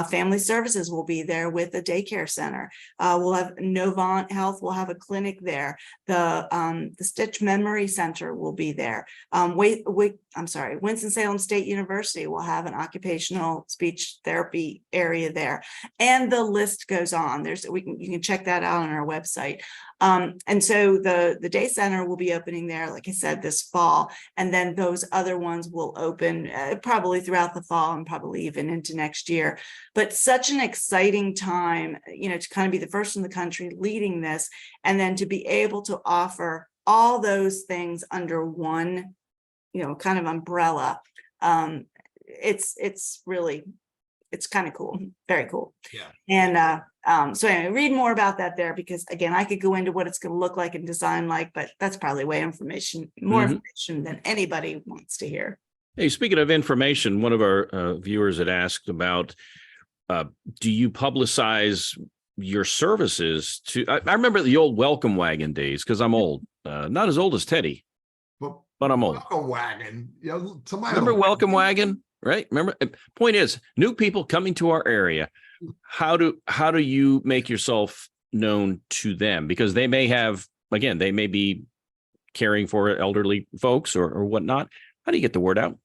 Speaker 3: Family Services will be there with a daycare center. We'll have Novant Health will have a clinic there. The Stitch Memory Center will be there. Winston-Salem State University will have an occupational speech therapy area there. And the list goes on. You can check that out on our website. And so the day center will be opening there, like I said, this fall, and then those other ones will open probably throughout the fall and probably even into next year. But such an exciting time, to kind of be the first in the country leading this, and then to be able to offer all those things under one, kind of umbrella. It's really, it's kind of cool, very cool.
Speaker 1: Yeah.
Speaker 3: And so anyway, read more about that there, because again, I could go into what it's going to look like and design like, but that's probably more information than anybody wants to hear.
Speaker 2: Hey, speaking of information, one of our viewers had asked about, do you publicize your services to, I remember the old welcome wagon days, because I'm old, not as old as Teddy, but I'm old.
Speaker 1: Welcome wagon, somebody
Speaker 2: remember welcome wagon, right? Remember, point is, new people coming to our area, how do you make yourself known to them? Because they may have, again, they may be caring for elderly folks or whatnot. How do you get the word out?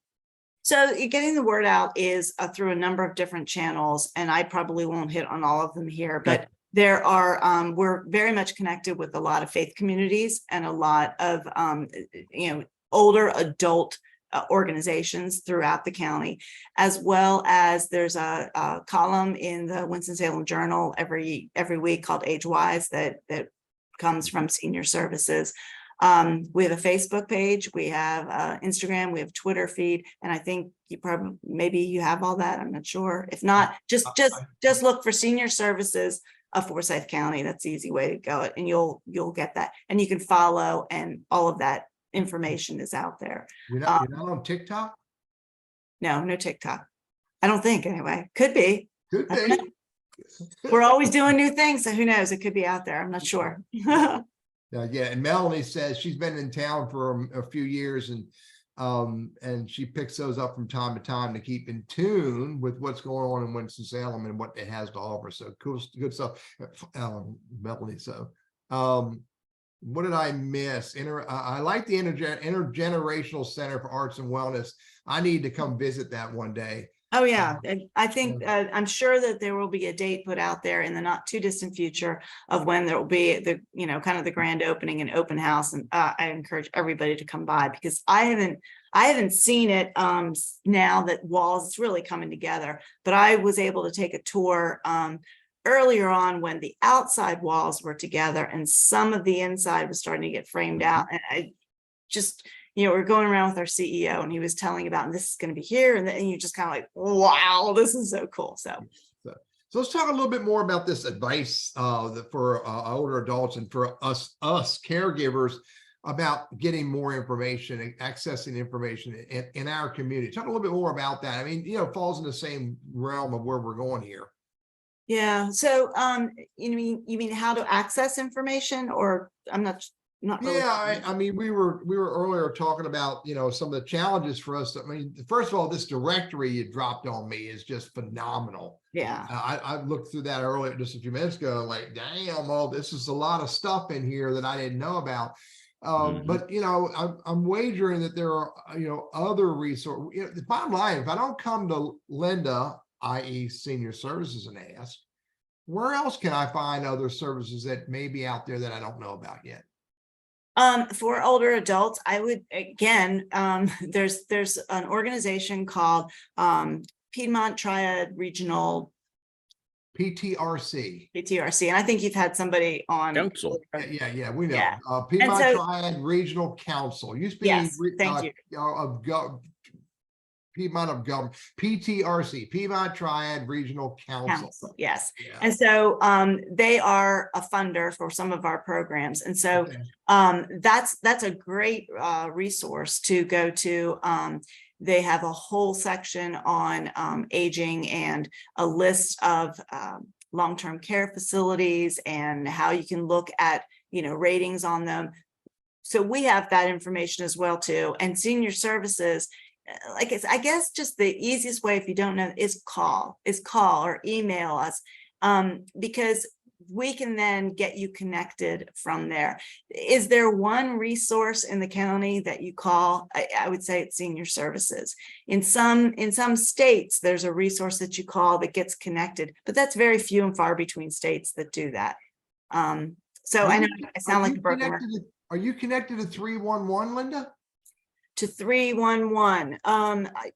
Speaker 3: So getting the word out is through a number of different channels, and I probably won't hit on all of them here, but there are, we're very much connected with a lot of faith communities and a lot of, older adult organizations throughout the county, as well as there's a column in the Winston-Salem Journal every week called Age Wise that comes from Senior Services. We have a Facebook page, we have Instagram, we have Twitter feed, and I think maybe you have all that. I'm not sure. If not, just look for Senior Services of Forsyth County. That's the easy way to go, and you'll get that, and you can follow, and all of that information is out there.
Speaker 1: You're not on TikTok?
Speaker 3: No TikTok. I don't think, anyway. Could be.
Speaker 1: Could be.
Speaker 3: We're always doing new things, so who knows? It could be out there. I'm not sure.
Speaker 1: Yeah, and Melanie says she's been in town for a few years, and she picks those up from time to time to keep in tune with what's going on in Winston-Salem and what it has to offer. So cool, good stuff, Melanie. So, what did I miss? I like the intergenerational Center for Arts and Wellness. I need to come visit that one day.
Speaker 3: Oh yeah, and I think I'm sure that there will be a date put out there in the not too distant future of when there will be the kind of the grand opening and open house, and I encourage everybody to come by, because I haven't seen it now that Walls is really coming together, but I was able to take a tour earlier on when the outside walls were together and some of the inside was starting to get framed out, and I just we're going around with our CEO, and he was telling about, and this is going to be here, and then you just kind of like, wow, this is so cool. So
Speaker 1: let's talk a little bit more about this advice for older adults and for us caregivers about getting more information and accessing information in our community. Talk a little bit more about that. I mean, it falls in the same realm of where we're going here.
Speaker 3: Yeah. So, you mean how to access information, or I'm not really.
Speaker 1: Yeah, I mean, we were earlier talking about, some of the challenges for us. I mean, first of all, this directory you dropped on me is just phenomenal.
Speaker 3: Yeah.
Speaker 1: I looked through that earlier just a few minutes ago, like, damn, this is a lot of stuff in here that I didn't know about. But, I'm wagering that there are, other resources. The bottom line, if I don't come to Linda, i.e. Senior Services, and ask, where else can I find other services that may be out there that I don't know about yet?
Speaker 3: For older adults, I would, again, there's an organization called Piedmont Triad Regional
Speaker 1: PTRC.
Speaker 3: And I think you've had somebody on
Speaker 2: Council.
Speaker 1: Yeah, we know.
Speaker 3: Yeah.
Speaker 1: Piedmont Triad Regional Council used to be
Speaker 3: yes, thank you.
Speaker 1: Piedmont of Government, PTRC, Piedmont Triad Regional Council.
Speaker 3: Council, yes.
Speaker 1: Yeah.
Speaker 3: And so they are a funder for some of our programs. And so
Speaker 1: Okay.
Speaker 3: that's a great resource to go to. They have a whole section on aging and a list of long-term care facilities and how you can look at, ratings on them. So we have that information as well too. And senior services, I guess just the easiest way, if you don't know, is call or email us, because we can then get you connected from there. Is there one resource in the county that you call? I would say it's senior services. In some states, there's a resource that you call that gets connected, but that's very few and far between states that do that. So I know I sound like a broken record.
Speaker 1: Are you connected to 311, Linda?
Speaker 3: To 311.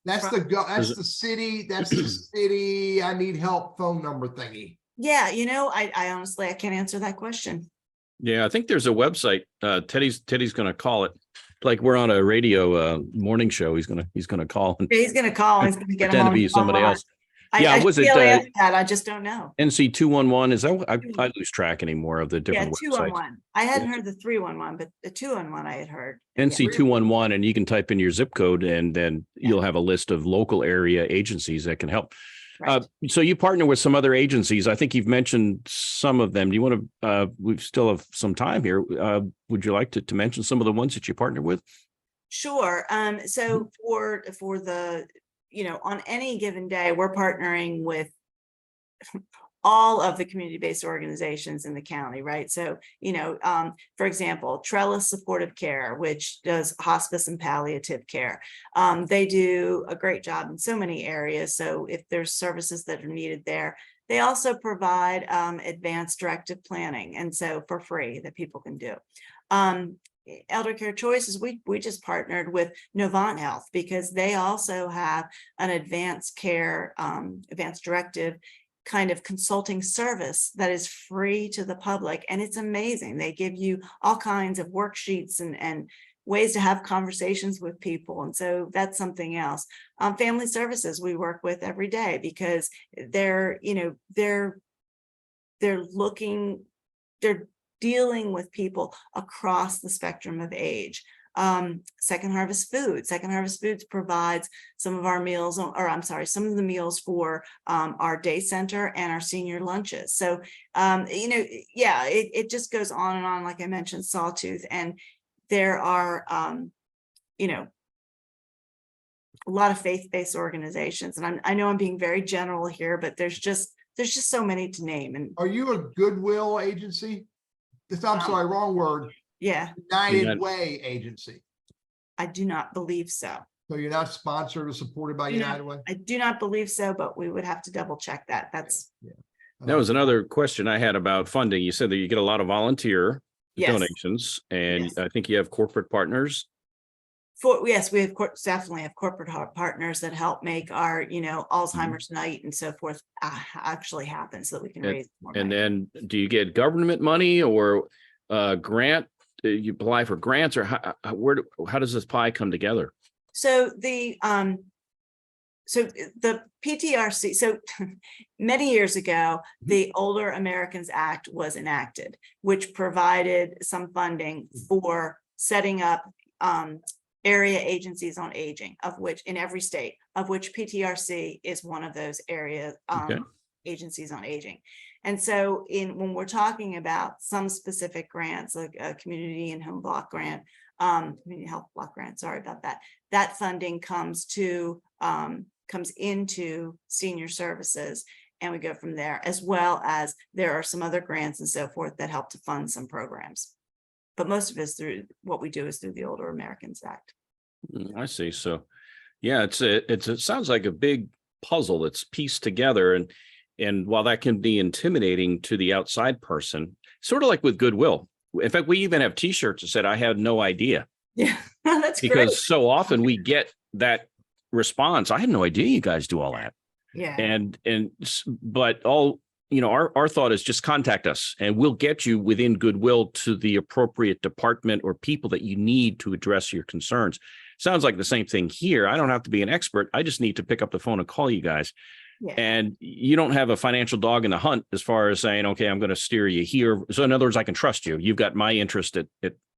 Speaker 1: That's the city. I need help phone number thingy.
Speaker 3: Yeah, I honestly, I can't answer that question.
Speaker 2: Yeah, I think there's a website. Teddy's going to call it. Like we're on a radio morning show. He's going to call.
Speaker 3: He's going to call. He's going to get him
Speaker 2: pretend
Speaker 3: on
Speaker 2: to be somebody else.
Speaker 3: I was it that? I just don't know.
Speaker 2: NC 211 is that? I lose track anymore of the different websites.
Speaker 3: 211. I hadn't heard the 311, but the 211 I had heard.
Speaker 2: NC 211, and you can type in your zip code, and then you'll have a list of local area agencies that can help. Right. So you partner with some other agencies. I think you've mentioned some of them. Do you want to? We still have some time here. Would you like to mention some of the ones that you partner with?
Speaker 3: Sure. So for the on any given day, we're partnering with all of the community-based organizations in the county, right? So, for example, Trellis Supportive Care, which does hospice and palliative care. They do a great job in so many areas. So if there's services that are needed there, they also provide advanced directive planning. And so for free that people can do. Elder Care Choices, we just partnered with Novant Health because they also have an advanced directive kind of consulting service that is free to the public. And it's amazing. They give you all kinds of worksheets and ways to have conversations with people. And so that's something else. Family Services we work with every day because they're dealing with people across the spectrum of age. Second Harvest Foods provides some of our meals, some of the meals for our day center and our senior lunches. So, it just goes on and on, like I mentioned, Sawtooth, and there are, a lot of faith-based organizations. And I know I'm being very general here, but there's just so many to name. And
Speaker 1: are you a Goodwill agency? I'm sorry, wrong word.
Speaker 3: Yeah.
Speaker 1: United Way agency.
Speaker 3: I do not believe so.
Speaker 1: So you're not sponsored or supported by United Way?
Speaker 3: I do not believe so, but we would have to double check that.
Speaker 2: That was another question I had about funding. You said that you get a lot of volunteer donations, and I think you have corporate partners.
Speaker 3: We definitely have corporate partners that help make our, Alzheimer's night and so forth actually happen so that we can raise more money.
Speaker 2: And then do you get government money or grant? You apply for grants, or how does this pie come together?
Speaker 3: So the PTRC, so many years ago, the Older Americans Act was enacted, which provided some funding for setting up area agencies on aging, of which in every state, of which PTRC is one of those area agencies on aging. And so when we're talking about some specific grants, like a community and home block grant, community health block grant, sorry about that, that funding comes into senior services, and we go from there, as well as there are some other grants and so forth that help to fund some programs. But most of it is through what we do is through the Older Americans Act.
Speaker 2: I see. So, yeah, it sounds like a big puzzle that's pieced together, and while that can be intimidating to the outside person, sort of like with Goodwill. In fact, we even have T-shirts that said, "I had no idea."
Speaker 3: Yeah, that's
Speaker 2: because great. So often we get that response. I had no idea you guys do all that.
Speaker 3: Yeah.
Speaker 2: But all. Our thought is just contact us and we'll get you within Goodwill to the appropriate department or people that you need to address your concerns. Sounds like the same thing here. I don't have to be an expert. I just need to pick up the phone and call you guys.
Speaker 3: Yeah.
Speaker 2: And you don't have a financial dog in the hunt as far as saying, okay, I'm going to steer you here. So in other words, I can trust you. You've got my interest at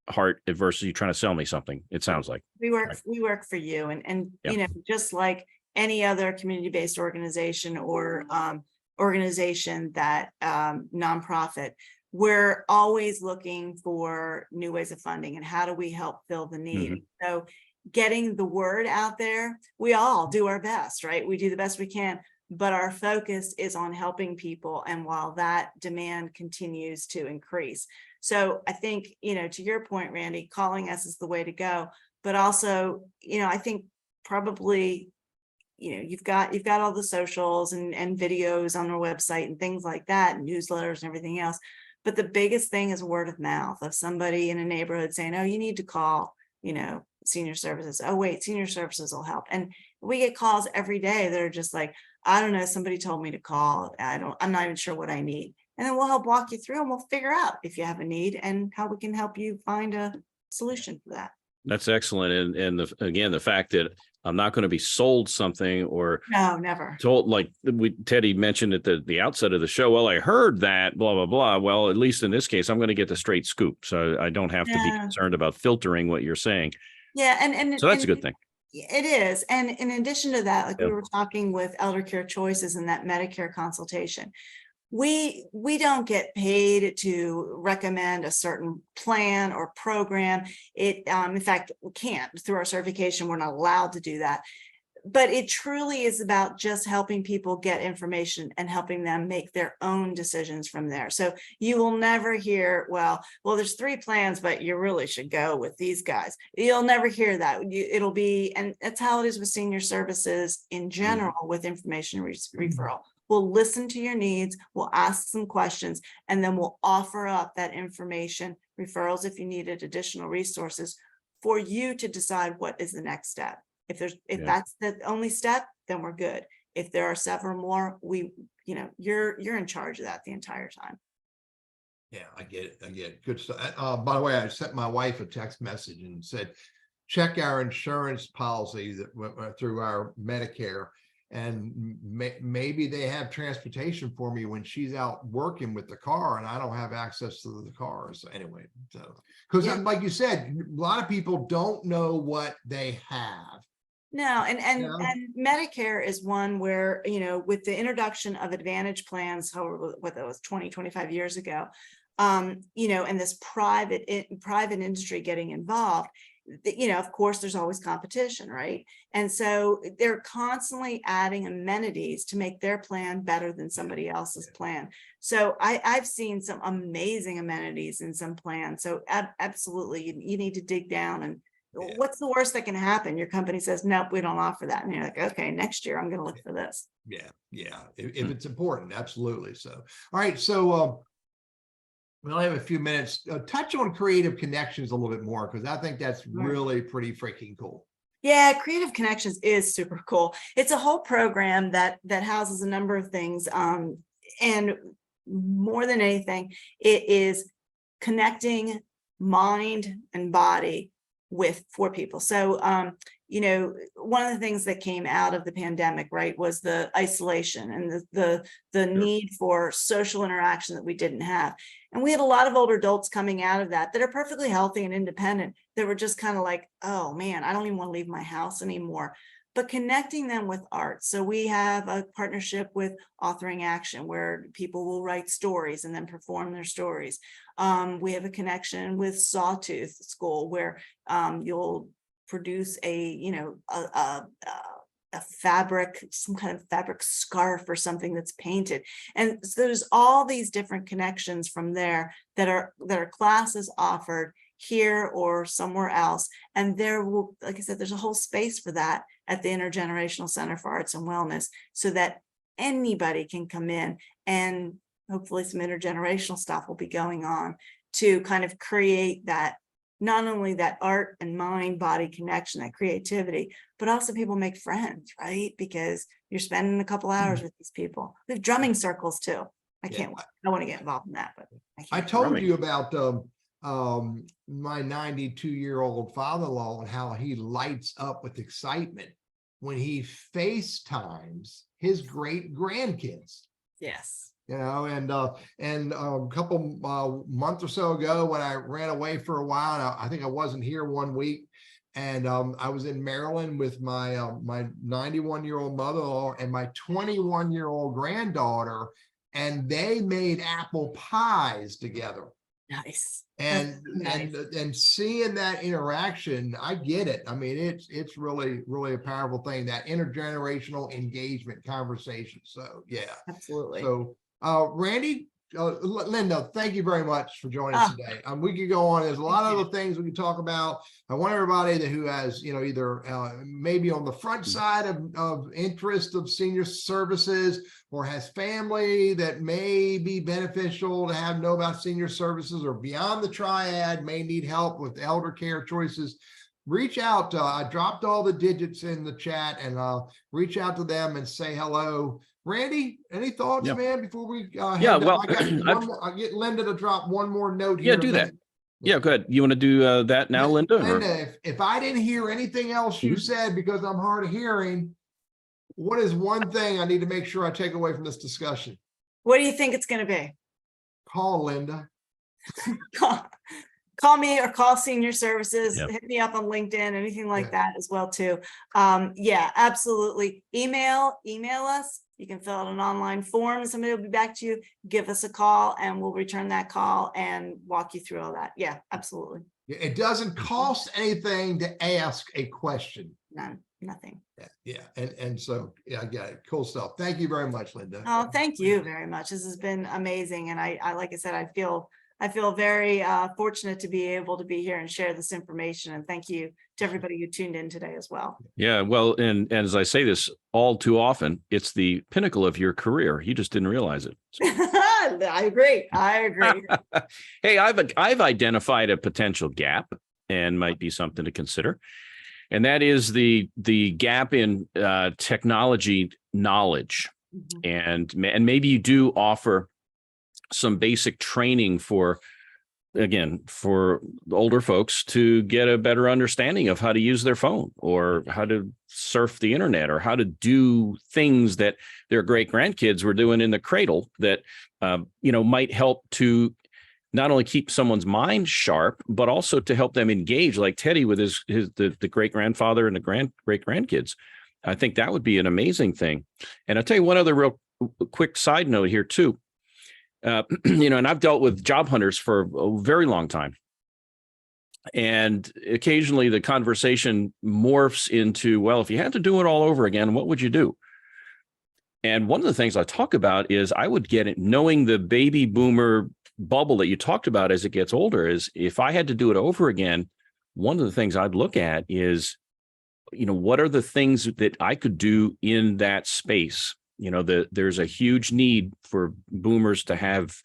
Speaker 2: heart versus you trying to sell me something. It sounds like
Speaker 3: We work for you, and
Speaker 2: Yeah.
Speaker 3: you know, just like any other community-based organization or organization that nonprofit, we're always looking for new ways of funding and how do we help fill the need. So getting the word out there, we all do our best, right? We do the best we can, but our focus is on helping people. And while that demand continues to increase. So I think, you know, to your point, Randy, calling us is the way to go. But also, you know, I think probably, you know, you've got all the socials and videos on our website and things like that, and newsletters and everything else. But the biggest thing is word of mouth of somebody in a neighborhood saying, oh, you need to call, you know, senior services. Oh, wait, senior services will help. And we get calls every day that are just like, I don't know, somebody told me to call. I'm not even sure what I need. And then we'll help walk you through and we'll figure out if you have a need and how we can help you find a solution for that.
Speaker 2: that's excellent. And again, the fact that I'm not going to be sold something or
Speaker 3: No, never.
Speaker 2: told, like Teddy mentioned at the outset of the show, well, I heard that, blah, blah, blah. Well, at least in this case, I'm going to get the straight scoop. So I don't have to be concerned about filtering what you're saying.
Speaker 3: Yeah. And
Speaker 2: So that's a good thing.
Speaker 3: It is. And in addition to that, like
Speaker 2: Yeah.
Speaker 3: we were talking with Elder Care Choices and that Medicare consultation, we don't get paid to recommend a certain plan or program. It in fact, we can't. Through our certification, we're not allowed to do that. But it truly is about just helping people get information and helping them make their own decisions from there. So you will never hear, well, there's 3 plans, but you really should go with these guys. You'll never hear that. It'll be, and that's how it is with senior services in general with information referral. We'll listen to your needs, we'll ask some questions, and then we'll offer up that information, referrals if you needed additional resources for you to decide what is the next step. If that's the only step, then we're good. If there are several more, you're in charge of that the entire time.
Speaker 1: Yeah, I get it. Good stuff. By the way, I sent my wife a text message and said, check our insurance policy that went through our Medicare. And maybe they have transportation for me when she's out working with the car and I don't have access to the car. So anyway, because like you said, a lot of people don't know what they have.
Speaker 3: No, and Medicare is one where, you know, with the introduction of Advantage plans, however, what that was 20-25 years ago, you know, and this private industry getting involved, you know, of course, there's always competition, right? And so they're constantly adding amenities to make their plan better than somebody else's plan. So I've seen some amazing amenities in some plans. So absolutely, you need to dig down and what's the worst that can happen? Your company says, nope, we don't offer that. And you're like, okay, next year I'm going to look for this.
Speaker 1: Yeah. If it's important, absolutely. So, all right. So, we only have a few minutes. Touch on Creative Connections a little bit more, because I think that's really pretty freaking cool.
Speaker 3: Yeah, Creative Connections is super cool. It's a whole program that houses a number of things. And more than anything, it is connecting mind and body for people. So, you know, one of the things that came out of the pandemic, right, was the isolation and the need for social interaction that we didn't have. And we had a lot of older adults coming out of that are perfectly healthy and independent. That were just kind of like, oh man, I don't even want to leave my house anymore. But connecting them with art. So we have a partnership with Authoring Action where people will write stories and then perform their stories. We have a connection with Sawtooth School where you'll produce a fabric, some kind of fabric scarf or something that's painted. And so there's all these different connections from there that are classes offered here or somewhere else. And there will, like I said, there's a whole space for that at the Intergenerational Center for Arts and Wellness, so that anybody can come in, and hopefully some intergenerational stuff will be going on to kind of create that, not only that art and mind body connection, that creativity, but also people make friends, right? Because you're spending a couple hours with these people. We have drumming circles too. I want to get involved in that, but
Speaker 1: I told you about my 92-year-old father-in-law and how he lights up with excitement when he FaceTimes his great grandkids.
Speaker 3: Yes.
Speaker 1: You know, and a couple months or so ago when I ran away for a while, and I think I wasn't here one week, and I was in Maryland with my my 91-year-old mother-in-law and my 21-year-old granddaughter, and they made apple pies together.
Speaker 3: Nice.
Speaker 1: And
Speaker 3: Nice.
Speaker 1: and seeing that interaction, I get it. I mean, it's really a powerful thing, that intergenerational engagement conversation. So yeah,
Speaker 3: Absolutely.
Speaker 1: so Randy, Linda, thank you very much for joining us today. We could go on. There's a lot of other things we can talk about. I want everybody who has, you know, either maybe on the front side of interest of senior services, or has family that may be beneficial to know about senior services, or beyond the triad may need help with elder care choices, reach out. I dropped all the digits in the chat, and reach out to them and say hello. Randy, any thoughts, man, before we
Speaker 2: well,
Speaker 1: I'll get Linda to drop one more note here.
Speaker 2: Yeah, do that. Yeah, good. You want to do that now, Linda?
Speaker 1: Linda, if I didn't hear anything else you said, because I'm hard of hearing, what is one thing I need to make sure I take away from this discussion?
Speaker 3: What do you think it's going to be?
Speaker 1: Call Linda.
Speaker 3: Call me or call Senior Services.
Speaker 2: Yep.
Speaker 3: Hit me up on LinkedIn, anything like that as well too. Yeah, absolutely. Email us. You can fill out an online form. Somebody will be back to you. Give us a call and we'll return that call and walk you through all that. Yeah, absolutely.
Speaker 1: It doesn't cost anything to ask a question.
Speaker 3: None, nothing.
Speaker 1: Yeah. And so, yeah, I got it. Cool stuff. Thank you very much, Linda.
Speaker 3: Oh, thank you very much. This has been amazing. And I like I said, I feel very fortunate to be able to be here and share this information. And thank you to everybody who tuned in today as well.
Speaker 2: Yeah, well, and as I say this all too often, it's the pinnacle of your career. You just didn't realize it.
Speaker 3: I agree.
Speaker 2: Hey, I've identified a potential gap, and might be something to consider. And that is the gap in technology knowledge. Mm-hmm. And maybe you do offer some basic training for older folks to get a better understanding of how to use their phone, or how to surf the internet, or how to do things that their great grandkids were doing in the cradle that, might help to not only keep someone's mind sharp, but also to help them engage, like Teddy with the great grandfather and the great grandkids. I think that would be an amazing thing. And I'll tell you one other real quick side note here too. And I've dealt with job hunters for a very long time. And occasionally the conversation morphs into, well, if you had to do it all over again, what would you do? And one of the things I talk about is I would get it, knowing the baby boomer bubble that you talked about as it gets older, is if I had to do it over again, one of the things I'd look at is, what are the things that I could do in that space? There's a huge need for boomers to have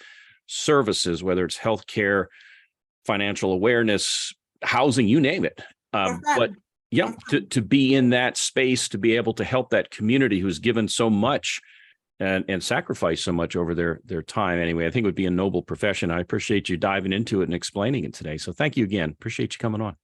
Speaker 2: services, whether it's healthcare, financial awareness, housing, you name it. But yeah, to be in that space, to be able to help that community who's given so much and sacrificed so much over their time. Anyway, I think it would be a noble profession. I appreciate you diving into it and explaining it today. So thank you again. Appreciate you coming on.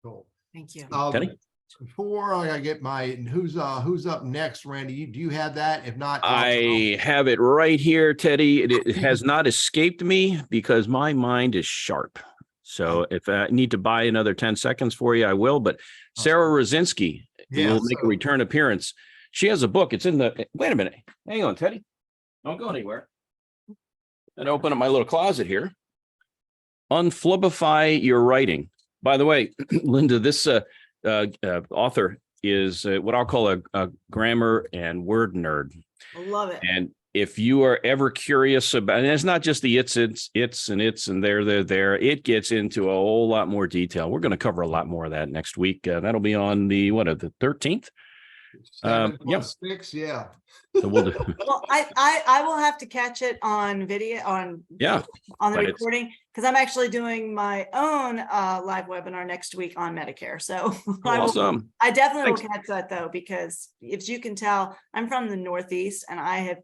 Speaker 1: Cool.
Speaker 3: Thank you.
Speaker 2: Teddy?
Speaker 1: Before I get who's up next, Randy? Do you have that? If not,
Speaker 2: I have it right here, Teddy. It has not escaped me because my mind is sharp. So if I need to buy another 10 seconds for you, I will. But Sarah Rosinski will make a return appearance. She has a book. It's in the, wait a minute. Hang on, Teddy. Don't go anywhere. And open up my little closet here. Unflubbify your writing. By the way, Linda, this author is what I'll call a grammar and word nerd.
Speaker 3: I love it.
Speaker 2: And if you are ever curious about, and it's not just the it's and there, it gets into a whole lot more detail. We're going to cover a lot more of that next week. That'll be on the 13th.
Speaker 1: 6, yeah.
Speaker 2: So we'll do.
Speaker 3: Well, I will have to catch it on video on the recording, because I'm actually doing my own live webinar next week on Medicare. So
Speaker 2: Awesome.
Speaker 3: I definitely will catch that though, because if you can tell, I'm from the Northeast and I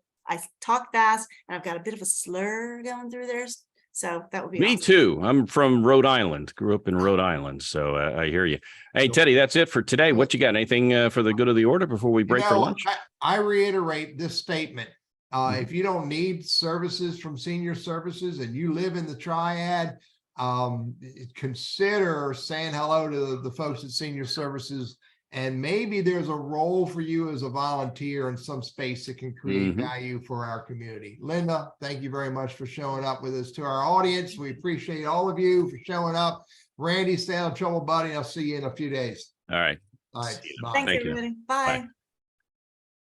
Speaker 3: talk fast and I've got a bit of a slur going through there So that would be
Speaker 2: Me
Speaker 3: awesome.
Speaker 2: too. I'm from Rhode Island, grew up in Rhode Island. So I hear you. Hey, Teddy, that's it for today. What you got? Anything for the good of the order before we break for lunch?
Speaker 1: I reiterate this statement. If you don't need services from Senior Services and you live in the Triad, consider saying hello to the folks at Senior Services. And maybe there's a role for you as a volunteer in some space that can create value for our community. Linda, thank you very much for showing up with us. To our audience, we appreciate all of you for showing up. Randy, stay out of trouble, buddy. I'll see you in a few days.
Speaker 2: All right.
Speaker 1: All right. Bye.
Speaker 3: Thanks,
Speaker 2: Thank you.
Speaker 3: everybody. Bye.
Speaker 2: Bye.